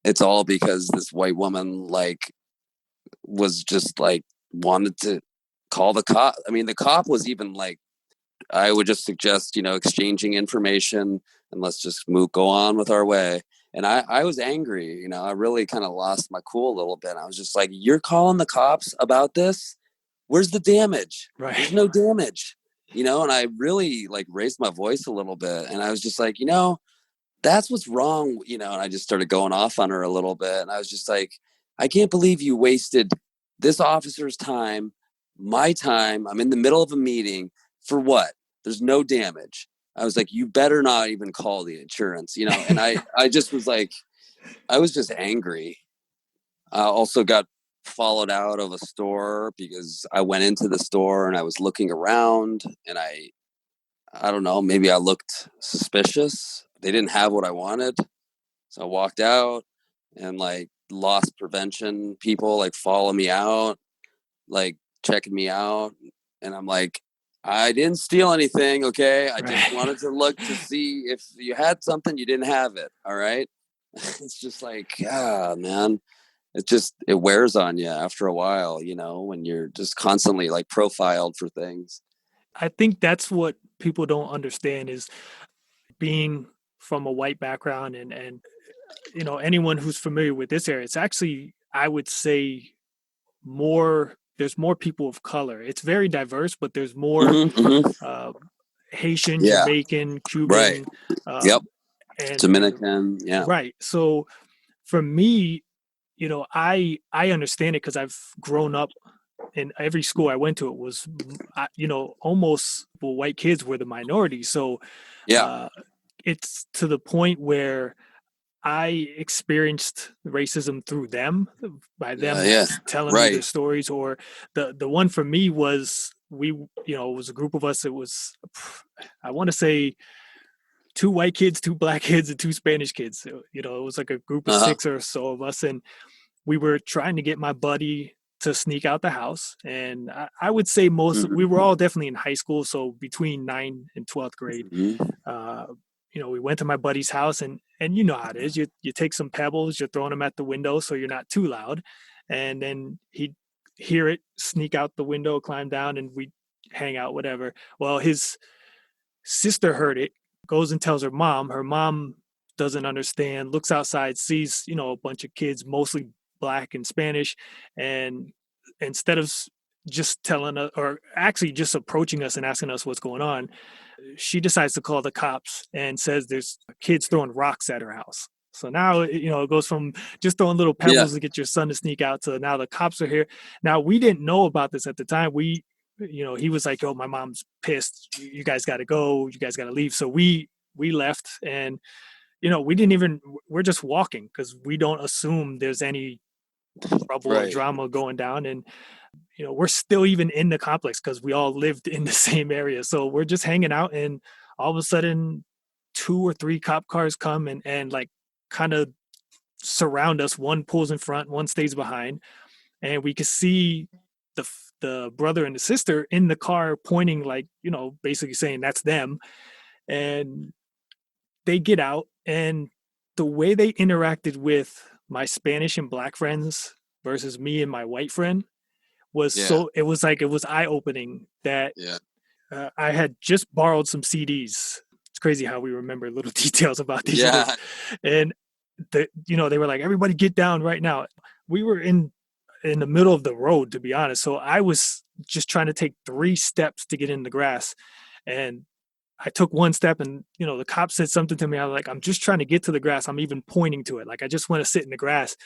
it's all because this white woman like was just like wanted to call the cop. I mean, the cop was even like, I would just suggest, exchanging information and let's just go on with our way. And I was angry, I really kind of lost my cool a little bit. I was just like, you're calling the cops about this? Where's the damage? Right. There's no damage, and I really like raised my voice a little bit. And I was just like, that's what's wrong, and I just started going off on her a little bit. And I was just like, I can't believe you wasted this officer's time, my time. I'm in the middle of a meeting for what? There's no damage. I was like, you better not even call the insurance, and I just was like, I was just angry. I also got followed out of a store because I went into the store and I was looking around, and I don't know, maybe I looked suspicious. They didn't have what I wanted. So I walked out, and like loss prevention people like follow me out, like checking me out. And I'm like, I didn't steal anything. Okay. I just wanted to look to see if you had something, you didn't have it. All right. It's just like, man, it wears on you after a while, when you're just constantly like profiled for things. I think that's what people don't understand is being from a white background, and anyone who's familiar with this area, it's actually, I would say, there's more people of color. It's very diverse, but there's more uh, Haitian, Yeah. Jamaican, Right. Cuban, Yep. and Dominican. Yeah. right. So for me, I understand it because I've grown up in every school I went to. It was, almost, well, white kids were the minority. So Yeah. it's to the point where I experienced racism through them, by them Yeah. telling me their Right. stories. Or the one for me was, it was a group of us. It was, I want to say, two white kids, two black kids, and two Spanish kids. So, it was like a group of Uh-huh. six or so of us, and we were trying to get my buddy to sneak out the house. And I would say we were all definitely in high school, so between 9th and 12th grade. Uh, we went to my buddy's house, and you know how it is. You take some pebbles, you're throwing them at the window so you're not too loud, and then he'd hear it, sneak out the window, climb down, and we hang out, whatever. Well, his sister heard it, goes and tells her mom. Her mom doesn't understand, looks outside, sees, a bunch of kids, mostly black and Spanish, and instead of just telling us, or actually just approaching us and asking us what's going on, she decides to call the cops and says there's kids throwing rocks at her house. So now, it goes from just throwing little Yeah. pebbles to get your son to sneak out to now the cops are here. Now, we didn't know about this at the time. He was like, "Oh, my mom's pissed. You guys got to go. You guys got to leave." So we left, and we didn't even. We're just walking because we don't assume there's any trouble or Right. drama going down, and we're still even in the complex because we all lived in the same area. So we're just hanging out, and all of a sudden, 2 or 3 cop cars come and like kind of surround us. One pulls in front, one stays behind, and we could see the brother and the sister in the car pointing, like, basically saying that's them. And they get out, and the way they interacted with my Spanish and black friends versus me and my white friend was Yeah. it was eye opening that Yeah. I had just borrowed some CDs. It's crazy how we remember little details about these Yeah. events. And they were like, everybody get down right now. We were in the middle of the road, to be honest. So I was just trying to take 3 steps to get in the grass. And I took 1 step, and, the cop said something to me. I was like, I'm just trying to get to the grass. I'm even pointing to it. Like, I just want to sit in the grass.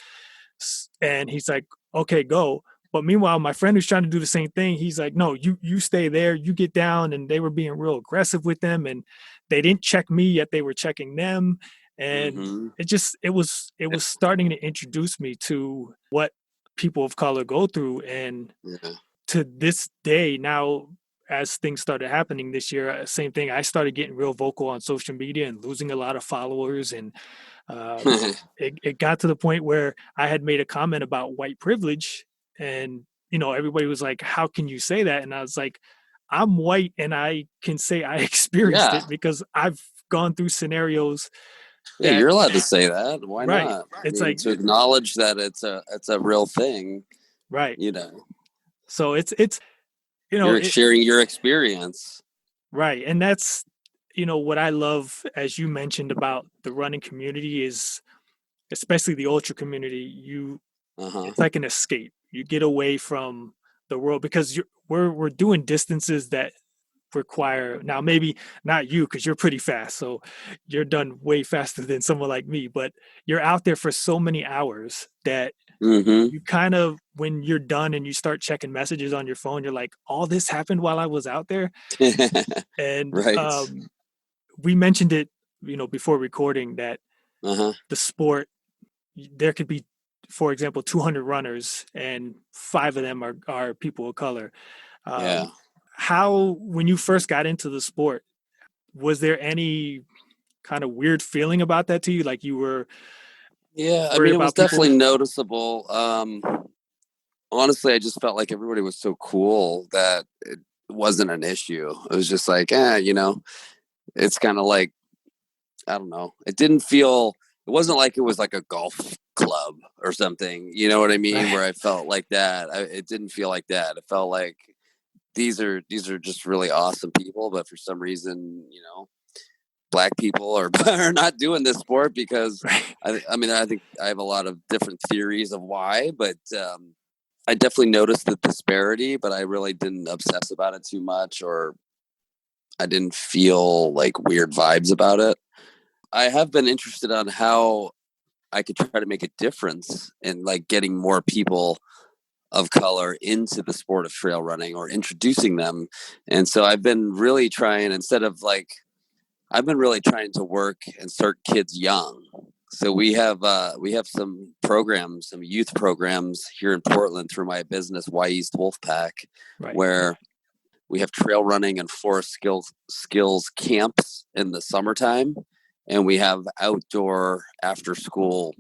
And he's like, okay, go. But meanwhile, my friend who's trying to do the same thing, he's like, no, you stay there, you get down. And they were being real aggressive with them, and they didn't check me, yet they were checking them. And Mm-hmm. it was starting to introduce me to what people of color go through. And Yeah. to this day now, as things started happening this year, same thing. I started getting real vocal on social media and losing a lot of followers. And it got to the point where I had made a comment about white privilege, and everybody was like, how can you say that? And I was like, I'm white, and I can say I experienced Yeah. it because I've gone through scenarios Yeah, that, you're allowed to say that. Why right, not? it's I mean, like, to acknowledge that it's a real thing. right. So it's You're it, sharing your experience. right. And that's what I love, as you mentioned, about the running community is, especially the ultra community, Uh-huh. it's like an escape. You get away from the world because we're doing distances that require, now maybe not you because you're pretty fast, so you're done way faster than someone like me, but you're out there for so many hours that Mm-hmm. you kind of, when you're done and you start checking messages on your phone, you're like, all this happened while I was out there. And Right. we mentioned it before recording, that Uh-huh. the sport, there could be, for example, 200 runners and 5 of them are people of color. Yeah. How, when you first got into the sport, was there any kind of weird feeling about that to you? Like you were Yeah, I worried mean, it was about people? definitely noticeable. Honestly, I just felt like everybody was so cool that it wasn't an issue. It was just like, it's kind of like, I don't know. It wasn't like it was like a golf club or something. You know what I mean? Right. Where I felt like that. It didn't feel like that. It felt like these are just really awesome people, but for some reason, black people are not doing this sport because Right. I mean, I think I have a lot of different theories of why, but I definitely noticed the disparity, but I really didn't obsess about it too much, or I didn't feel like weird vibes about it. I have been interested on how I could try to make a difference in like getting more people of color into the sport of trail running or introducing them. And so I've been really trying, I've been really trying to work and start kids young. So we have some programs, some youth programs here in Portland through my business, Y East Wolfpack, Right. where we have trail running and forest skills camps in the summertime, and we have outdoor after school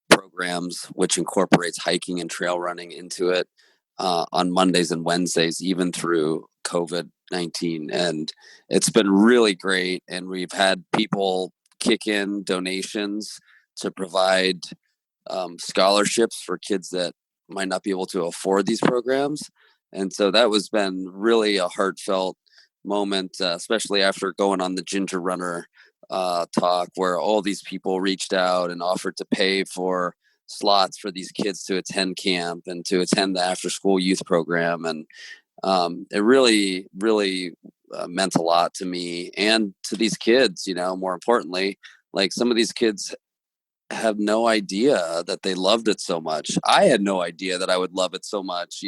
programs which incorporates hiking and trail running into it on Mondays and Wednesdays, even through COVID-19. And it's been really great. And we've had people kick in donations to provide scholarships for kids that might not be able to afford these programs. And so that was been really a heartfelt moment, especially after going on the Ginger Runner talk, where all these people reached out and offered to pay for slots for these kids to attend camp and to attend the after school youth program. And it really, really meant a lot to me and to these kids, more importantly. Like, some of these kids have no idea that they loved it so much. I had no idea that I would love it so much,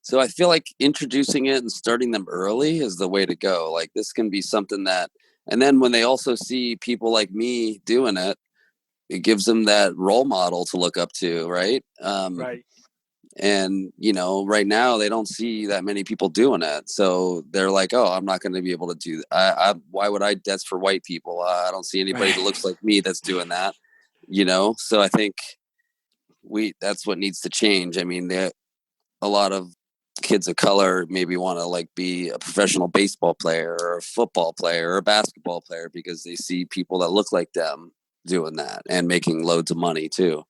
So I feel like introducing it and starting them early is the way to go. Like, this can be something that, and then when they also see people like me doing it, it gives them that role model to look up to, right? Right. And, right now they don't see that many people doing it. So they're like, oh, I'm not going to be able to do that. Why would I? That's for white people. I don't see anybody that looks like me that's doing that, So I think that's what needs to change. I mean, a lot of kids of color maybe want to like be a professional baseball player or a football player or a basketball player because they see people that look like them doing that and making loads of money too.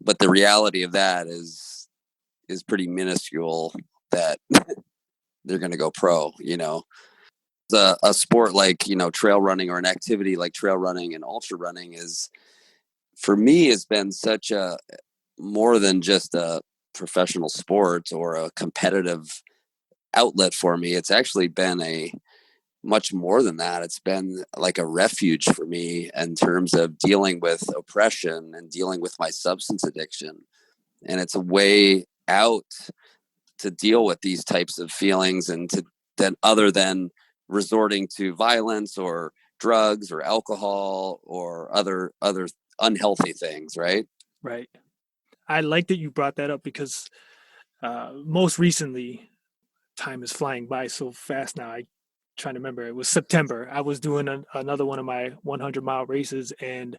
But the reality of that is pretty minuscule that they're going to go pro, a sport like, trail running, or an activity like trail running and ultra running is, for me, has been such a more than just a professional sport or a competitive outlet for me. It's actually been a much more than that. It's been like a refuge for me in terms of dealing with oppression and dealing with my substance addiction. And it's a way out to deal with these types of feelings, and to then, other than resorting to violence or drugs or alcohol or other unhealthy things, right? Right. I like that you brought that up because most recently, time is flying by so fast now. I trying to remember. It was September. I was doing another one of my 100-mile races, and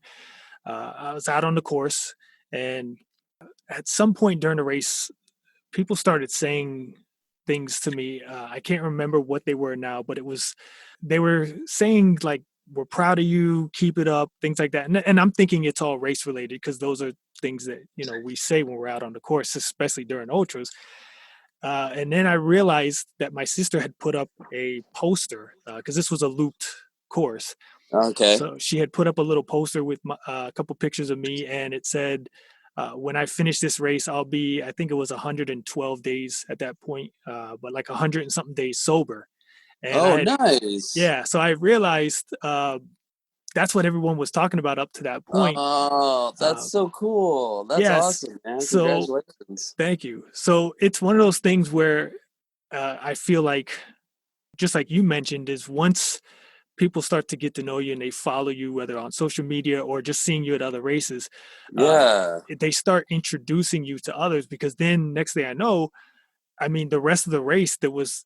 I was out on the course. And at some point during the race, people started saying things to me. I can't remember what they were now, but they were saying like, "We're proud of you, keep it up," things like that. And I'm thinking it's all race related because those are things that we say when we're out on the course, especially during ultras. And then I realized that my sister had put up a poster because this was a looped course. Okay. So she had put up a little poster with a couple pictures of me, and it said, when I finish this race, I'll be, I think it was 112 days at that point, but like 100 and something days sober. And Oh, nice. so I realized that's what everyone was talking about up to that point. Oh, Uh, that's so cool. That's yes. awesome, man. So Congratulations. thank you. So it's one of those things where I feel like, just like you mentioned, is once people start to get to know you and they follow you, whether on social media or just seeing you at other races, uh, Yeah. they start introducing you to others, because then next thing I know, I mean, the rest of the race, it was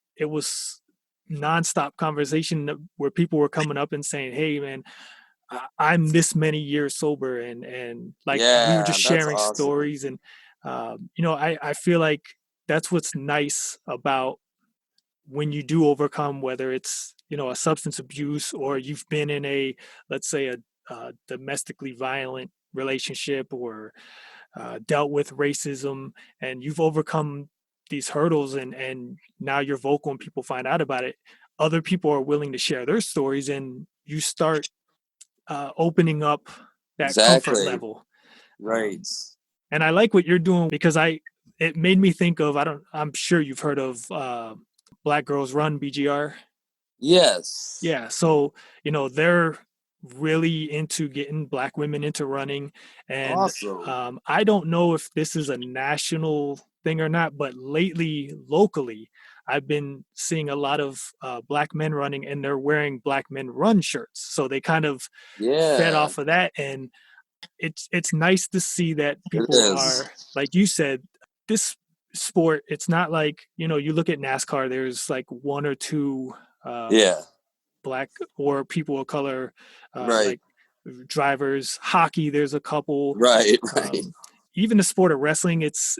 nonstop conversation where people were coming up and saying, "Hey, man, I'm this many years sober," and like we were Yeah, just that's sharing awesome. stories, and I feel like that's what's nice about when you do overcome, whether it's a substance abuse, or you've been in a, let's say, a domestically violent relationship, or dealt with racism, and you've overcome these hurdles, and now you're vocal and people find out about it. Other people are willing to share their stories, and you start opening up that comfort Exactly. level. Right. And I like what you're doing because it made me think of, I'm sure you've heard of Black Girls Run, BGR. Yes. Yeah, so they're really into getting Black women into running, and Awesome. I don't know if this is a national thing or not, but lately, locally, I've been seeing a lot of Black men running, and they're wearing Black Men Run shirts. So they kind of fed Yeah, off of that, and it's nice to see that it people is. are, like you said, this sport. It's not like you look at NASCAR. There's like one or two. Yeah. Black or people of color, Right. like drivers. Hockey, there's a couple. Right. Right. Um, Even the sport of wrestling, it's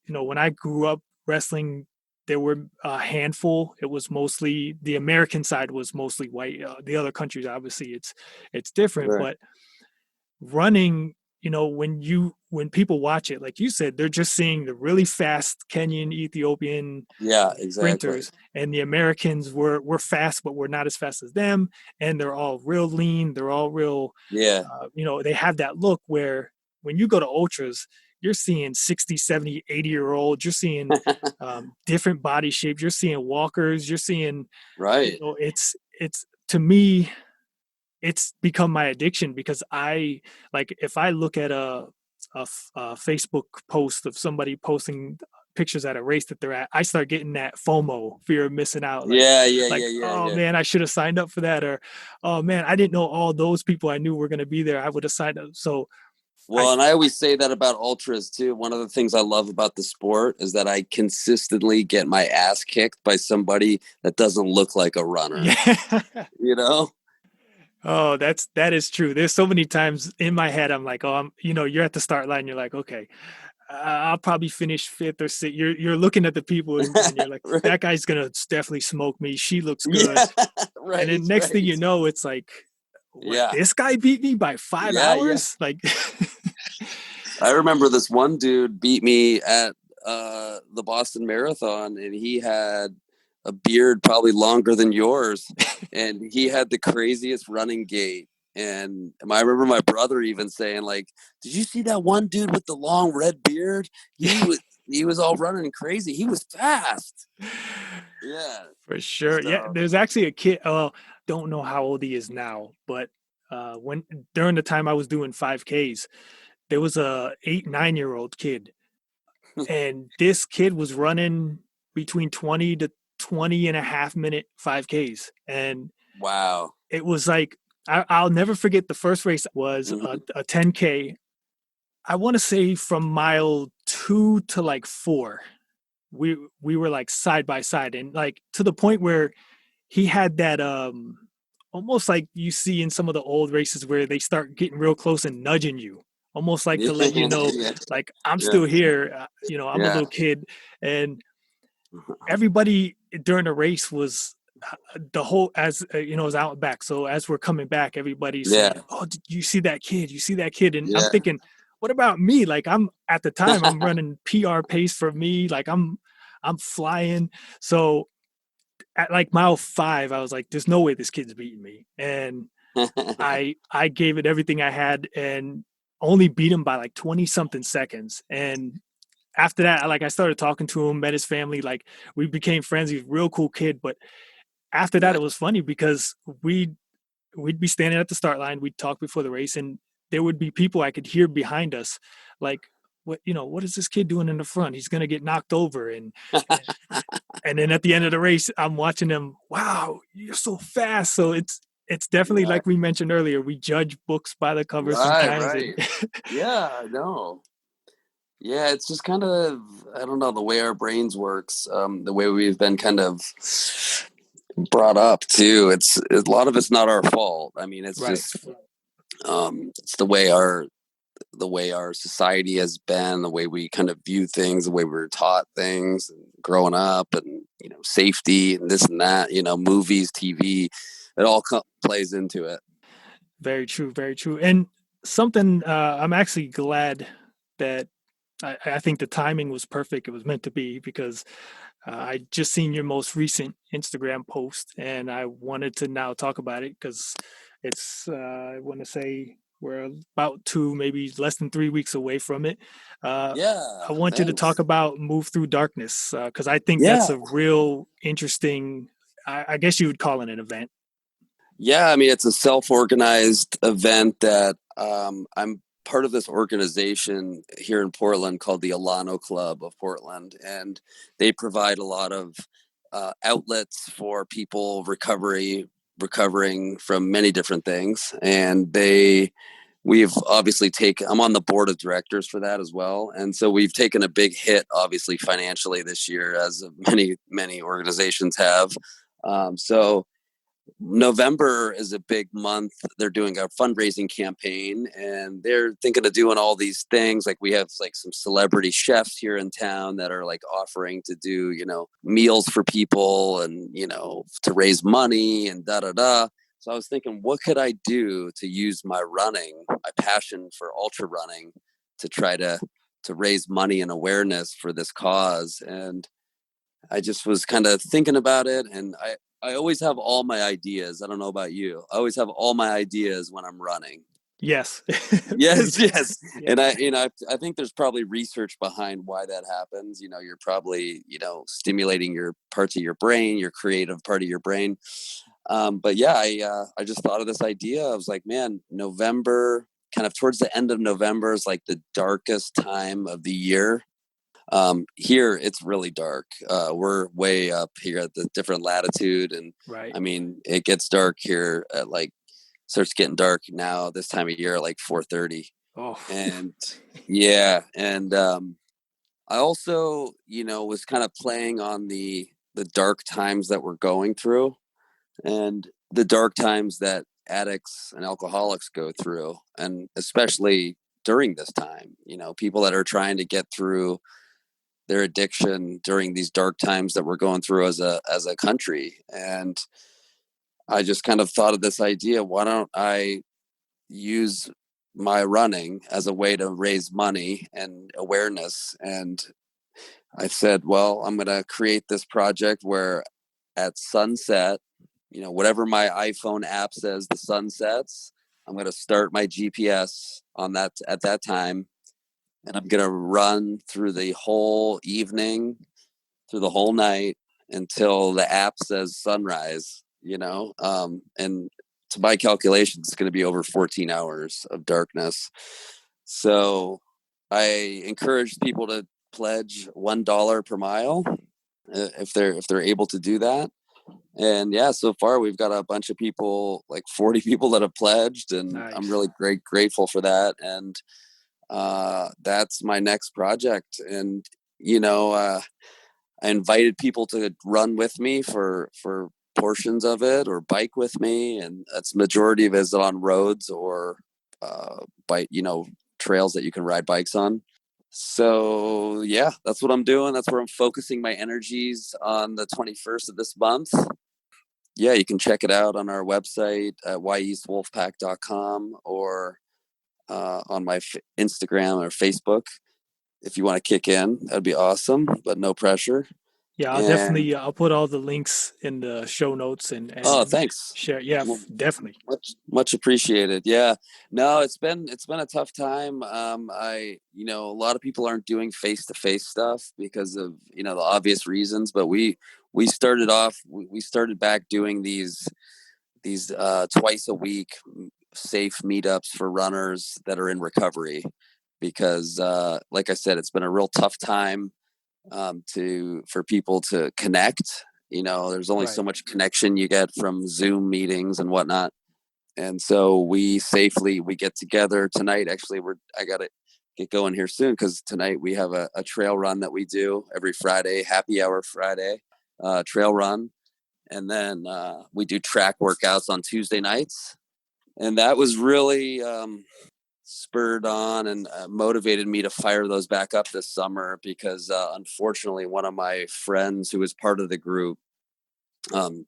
when I grew up wrestling, there were a handful. It was mostly the American side was mostly white. The other countries, obviously, it's different. Right. But running, when people watch it, like you said, they're just seeing the really fast Kenyan, Ethiopian Yeah, exactly. sprinters, and the Americans were fast, but we're not as fast as them, and they're all real lean. They're all real. Yeah. They have that look where when you go to ultras, you're seeing 60, 70, 80-year-olds, you're seeing different body shapes, you're seeing walkers, you're seeing, Right. it's to me, it's become my addiction because I like if I look at a Facebook post of somebody posting pictures at a race that they're at, I start getting that FOMO, fear of missing out. Yeah, yeah, Like, yeah, yeah, oh yeah. man, I should have signed up for that, or oh man, I didn't know all those people I knew were going to be there. I would have signed up. So I Well, and I always say that about ultras too. One of the things I love about the sport is that I consistently get my ass kicked by somebody that doesn't look like a runner. yeah. You know? Oh, that is true. There's so many times in my head I'm like, oh, you're at the start line. You're like, okay, I'll probably finish fifth or sixth. You're looking at the people and you're like, Right. that guy's gonna definitely smoke me. She looks good. Yeah. And Right. then next thing Right. you know, it's like, what? Yeah. This guy beat me by 5 Yeah. Yeah. hours? Like, I remember this one dude beat me at the Boston Marathon, and he had a beard probably longer than yours, and he had the craziest running gait. And I remember my brother even saying, like, "Did you see that one dude with the long red beard? He was all running crazy. He was fast." Yeah. for sure. Yeah, So there's actually a kid. Well, don't know how old he is now, but when during the time I was doing 5Ks, there was a 8, 9-year-old kid, and this kid was running between 20 to 20 and a half minute 5Ks. And wow. it was like, I'll never forget the first race was Mhm. a 10K. I want to say from mile 2 to like 4, we were like side by side, and like to the point where he had that almost like you see in some of the old races where they start getting real close and nudging you, almost like to let you know, Yeah. like, I'm Yeah. still here. I'm a Yeah. little kid. And everybody during the race was the whole as out back. So as we're coming back, everybody's saying, Yeah. oh, did you see that kid? You see that kid? And I'm Yeah. thinking, what about me? Like, I'm at the time I'm running PR pace for me, like I'm flying. So at like mile 5, I was like, there's no way this kid's beating me. And I gave it everything I had and only beat him by like 20 something seconds. And after that, like, I started talking to him, met his family, like, we became friends. He's a real cool kid. But after that, Yeah. it was funny because we'd be standing at the start line, we'd talk before the race, and there would be people I could hear behind us, like, what is this kid doing in the front? He's gonna get knocked over. And then at the end of the race, I'm watching them. Wow, you're so fast. So it's definitely Yeah. like we mentioned earlier. We judge books by the cover Right, sometimes, and right. Yeah, I know. Yeah, it's just kind of, I don't know, the way our brains works, the way we've been kind of brought up too. It's a lot of it's not our fault. I mean, it's right, just it's the way our society has been, the way we kind of view things, the way we were taught things and growing up, and safety and this and that, movies, TV, it all plays into it. very true, very true. And something I'm actually glad that I think the timing was perfect. It was meant to be because I just seen your most recent Instagram post, and I wanted to now talk about it because it's I want to say we're about 2, maybe less than 3 weeks away from it. Uh, Yeah, I want you to talk thanks. about Move Through Darkness because I think that's Yeah. a real interesting. I guess you would call it an event. Yeah, I mean, it's a self-organized event that I'm part of this organization here in Portland called the Alano Club of Portland, and they provide a lot of outlets for people recovering from many different things, and we've obviously taken. I'm on the board of directors for that as well, and so we've taken a big hit, obviously financially this year, as many organizations have. So November is a big month. They're doing a fundraising campaign, and they're thinking of doing all these things. Like, we have like some celebrity chefs here in town that are like offering to do, meals for people, and, to raise money and da da da. So I was thinking, what could I do to use my passion for ultra running, to try to raise money and awareness for this cause. And I just was kind of thinking about it, and I always have all my ideas. I don't know about you. I always have all my ideas when I'm running. Yes. Pretty Yes, true. yes. Yeah. And I think there's probably research behind why that happens. You're probably, stimulating your parts of your brain, your creative part of your brain. But yeah, I just thought of this idea. I was like, man, November, kind of towards the end of November is like the darkest time of the year. Here it's really dark. We're way up here at the different latitude, and Right. I mean, it gets dark here at like starts getting dark now this time of year at like 4:30. Oh, And yeah, and I also, was kind of playing on the dark times that we're going through, and the dark times that addicts and alcoholics go through, and especially during this time, people that are trying to get through their addiction during these dark times that we're going through as a country. And I just kind of thought of this idea: why don't I use my running as a way to raise money and awareness? And I said, well, I'm going to create this project where at sunset, whatever my iPhone app says the sun sets, I'm going to start my GPS on that at that time, and I'm going to run through the whole evening, through the whole night until the app says sunrise, and to my calculations, it's going to be over 14 hours of darkness. So I encourage people to pledge $1 per mile if they're able to do that. And yeah, so far we've got a bunch of people, like 40 people that have pledged, and I'm nice. really grateful for that. And that's my next project. And I invited people to run with me for portions of it, or bike with me, and that's majority of it is on roads or bike, trails that you can ride bikes on. So yeah, that's what I'm doing. That's where I'm focusing my energies on the 21st of this month. Yeah, you can check it out on our website at yeastwolfpack.com, or on my Instagram or Facebook. If you want to kick in, that'd be awesome, but no pressure. Yeah, I'll And definitely I'll put all the links in the show notes oh, and thanks. share. Yeah, Well, definitely. much appreciated. Yeah. No, it's been a tough time. A lot of people aren't doing face to face stuff because of, the obvious reasons, but we started back doing these twice a week safe meetups for runners that are in recovery, because like I said, it's been a real tough time to for people to connect. There's only so Right. much connection you get from Zoom meetings and whatnot. And so we get together tonight. Actually, I gotta get going here soon, because tonight we have a trail run that we do every Friday, happy hour Friday, trail run. And then we do track workouts on Tuesday nights. And that was really spurred on and motivated me to fire those back up this summer, because unfortunately one of my friends who was part of the group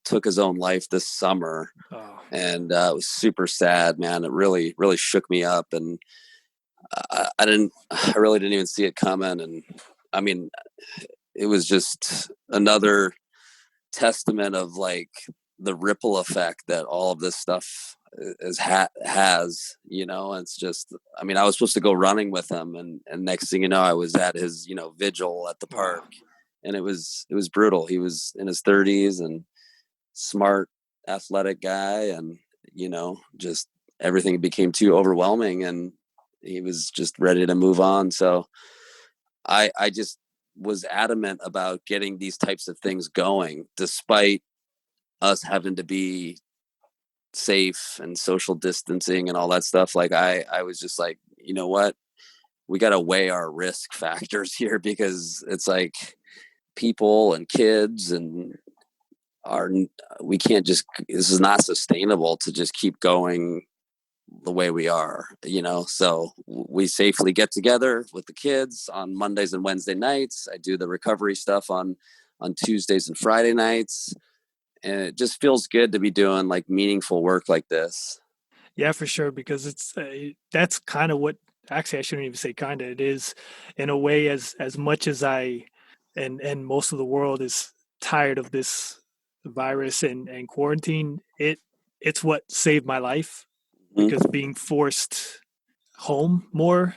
took his own life this summer. Oh, And it was super sad, man. It really really shook me up. And I really didn't even see it coming. And I mean, it was just another testament of like the ripple effect that all of this stuff has. It's just, I mean, I was supposed to go running with him, and next thing you know, I was at his vigil at the oh, park. And it was brutal. He was in his 30s and smart, athletic guy, and just everything became too overwhelming, and he was just ready to move on. So I just was adamant about getting these types of things going, despite us having to be safe and social distancing and all that stuff. Like I was just like, you know what? We got to weigh our risk factors here, because it's like people and kids and our, we can't just, this is not sustainable to just keep going the way we are. So we safely get together with the kids on Mondays and Wednesday nights. I do the recovery stuff on Tuesdays and Friday nights. And it just feels good to be doing like meaningful work like this. yeah, for sure. Because that's kind of what, actually I shouldn't even say kind of, it is in a way, as much as I and most of the world is tired of this virus and quarantine. It's what saved my life. because being forced home more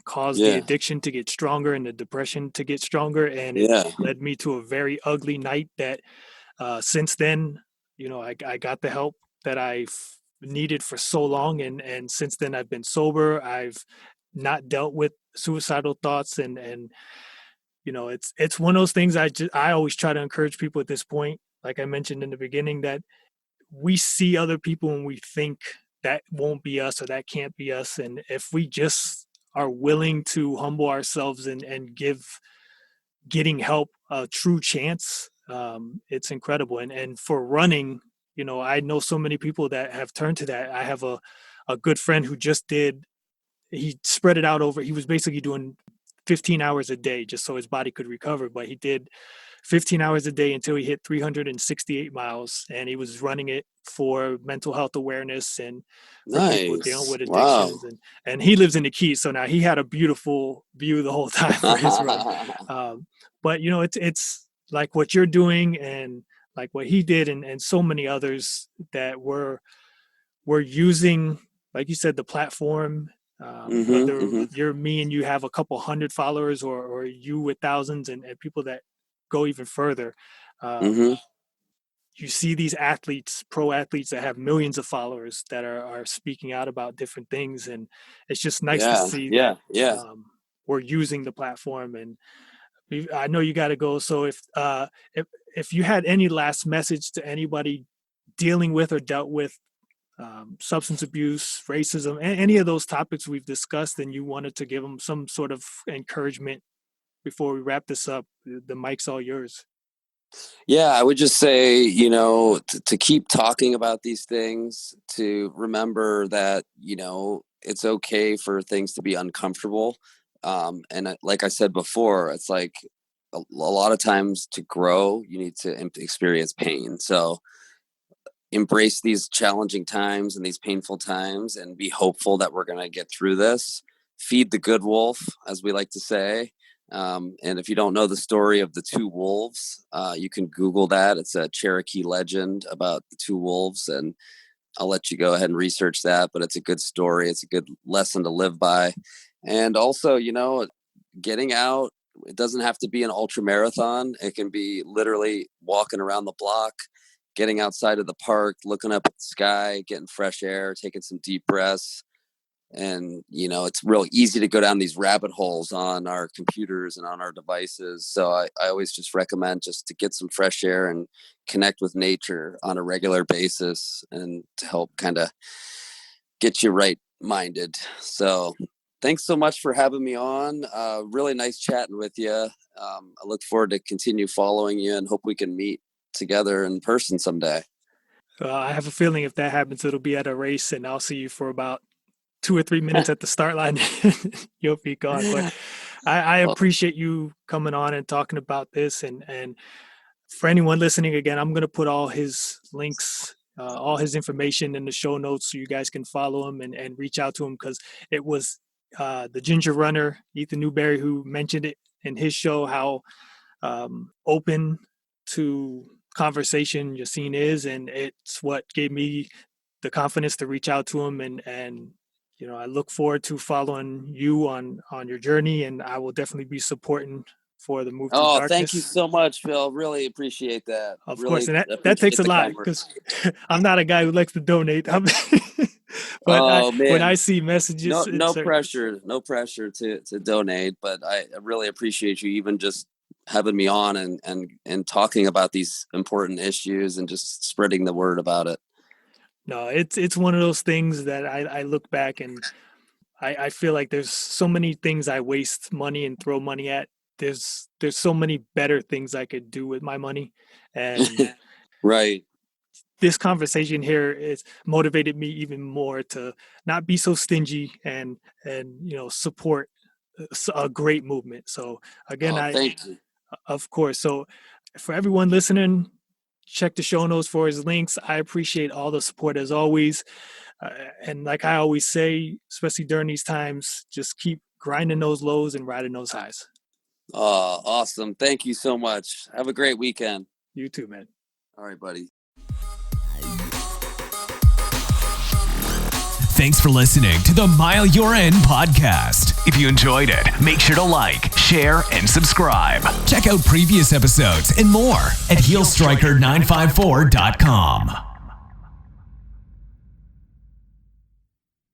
caused the addiction to get stronger and the depression to get stronger, and it led me to a very ugly night that since then, I got the help that I needed for so long, and since then I've been sober. I've not dealt with suicidal thoughts, and it's one of those things. I always try to encourage people at this point, like I mentioned in the beginning, that we see other people and we think that won't be us or that can't be us. And if we just are willing to humble ourselves and give getting help a true chance, it's incredible. And for running, I know so many people that have turned to that. I have a good friend who he spread it out he was basically doing 15 hours a day just so his body could recover, but he did 15 hours a day until he hit 368 miles, and he was running it for mental health awareness and for people dealing with addictions. And he lives in the Keys, so now he had a beautiful view the whole time for his run. But it's like what you're doing and like what he did, and so many others that were using, like you said, the platform. Whether you're me and you have a couple hundred followers, or you with thousands, and people that go even further. You see these pro athletes that have millions of followers that are speaking out about different things, and it's just nice to see that we're using the platform. And I know you got to go, so if you had any last message to anybody dealing with or dealt with substance abuse, racism, any of those topics we've discussed, and you wanted to give them some sort of encouragement before we wrap this up, the mic's all yours. Yeah, I would just say, to keep talking about these things, to remember that, it's okay for things to be uncomfortable. And like I said before, it's like a lot of times to grow, you need to experience pain. So embrace these challenging times and these painful times and be hopeful that we're going to get through this. Feed the good wolf, as we like to say. And if you don't know the story of the two wolves, you can Google that. It's a Cherokee legend about the two wolves, and I'll let you go ahead and research that, but it's a good story. It's a good lesson to live by. And also, getting out, it doesn't have to be an ultra marathon. It can be literally walking around the block, getting outside of the park, looking up at the sky, getting fresh air, taking some deep breaths. And, it's real easy to go down these rabbit holes on our computers and on our devices. So I always just recommend just to get some fresh air and connect with nature on a regular basis, and to help kind of get you right-minded. So thanks so much for having me on. Really nice chatting with you. I look forward to continue following you and hope we can meet together in person someday. I have a feeling if that happens, it'll be at a race, and I'll see you for about 2 or 3 minutes at the start line. You'll be gone. But I appreciate you coming on and talking about this. And for anyone listening, again, I'm going to put all his links, all his information in the show notes so you guys can follow him and reach out to him, because it was the Ginger Runner, Ethan Newberry, who mentioned it in his show, how open to conversation Yassine is. And it's what gave me the confidence to reach out to him. And I look forward to following you on your journey, and I will definitely be supporting for the Move Through Darkness. Thank you so much, Phil. Really appreciate that. Of course, and that takes a lot, because I'm not a guy who likes to donate. But when I see messages, no pressure to donate, but I really appreciate you even just having me on and talking about these important issues and just spreading the word about it. No, it's one of those things that I look back and I feel like there's so many things I waste money and throw money at. There's so many better things I could do with my money. And right. This conversation here is motivated me even more to not be so stingy and support a great movement. So again, thank you. Of course. So for everyone listening, check the show notes for his links. I appreciate all the support as always. And like I always say, especially during these times, just keep grinding those lows and riding those highs. Oh, awesome. Thank you so much. Have a great weekend. You too, man. All right, buddy. Thanks for listening to the Mile You're In podcast. If you enjoyed it, make sure to like, share, and subscribe. Check out previous episodes and more at heelstriker954.com.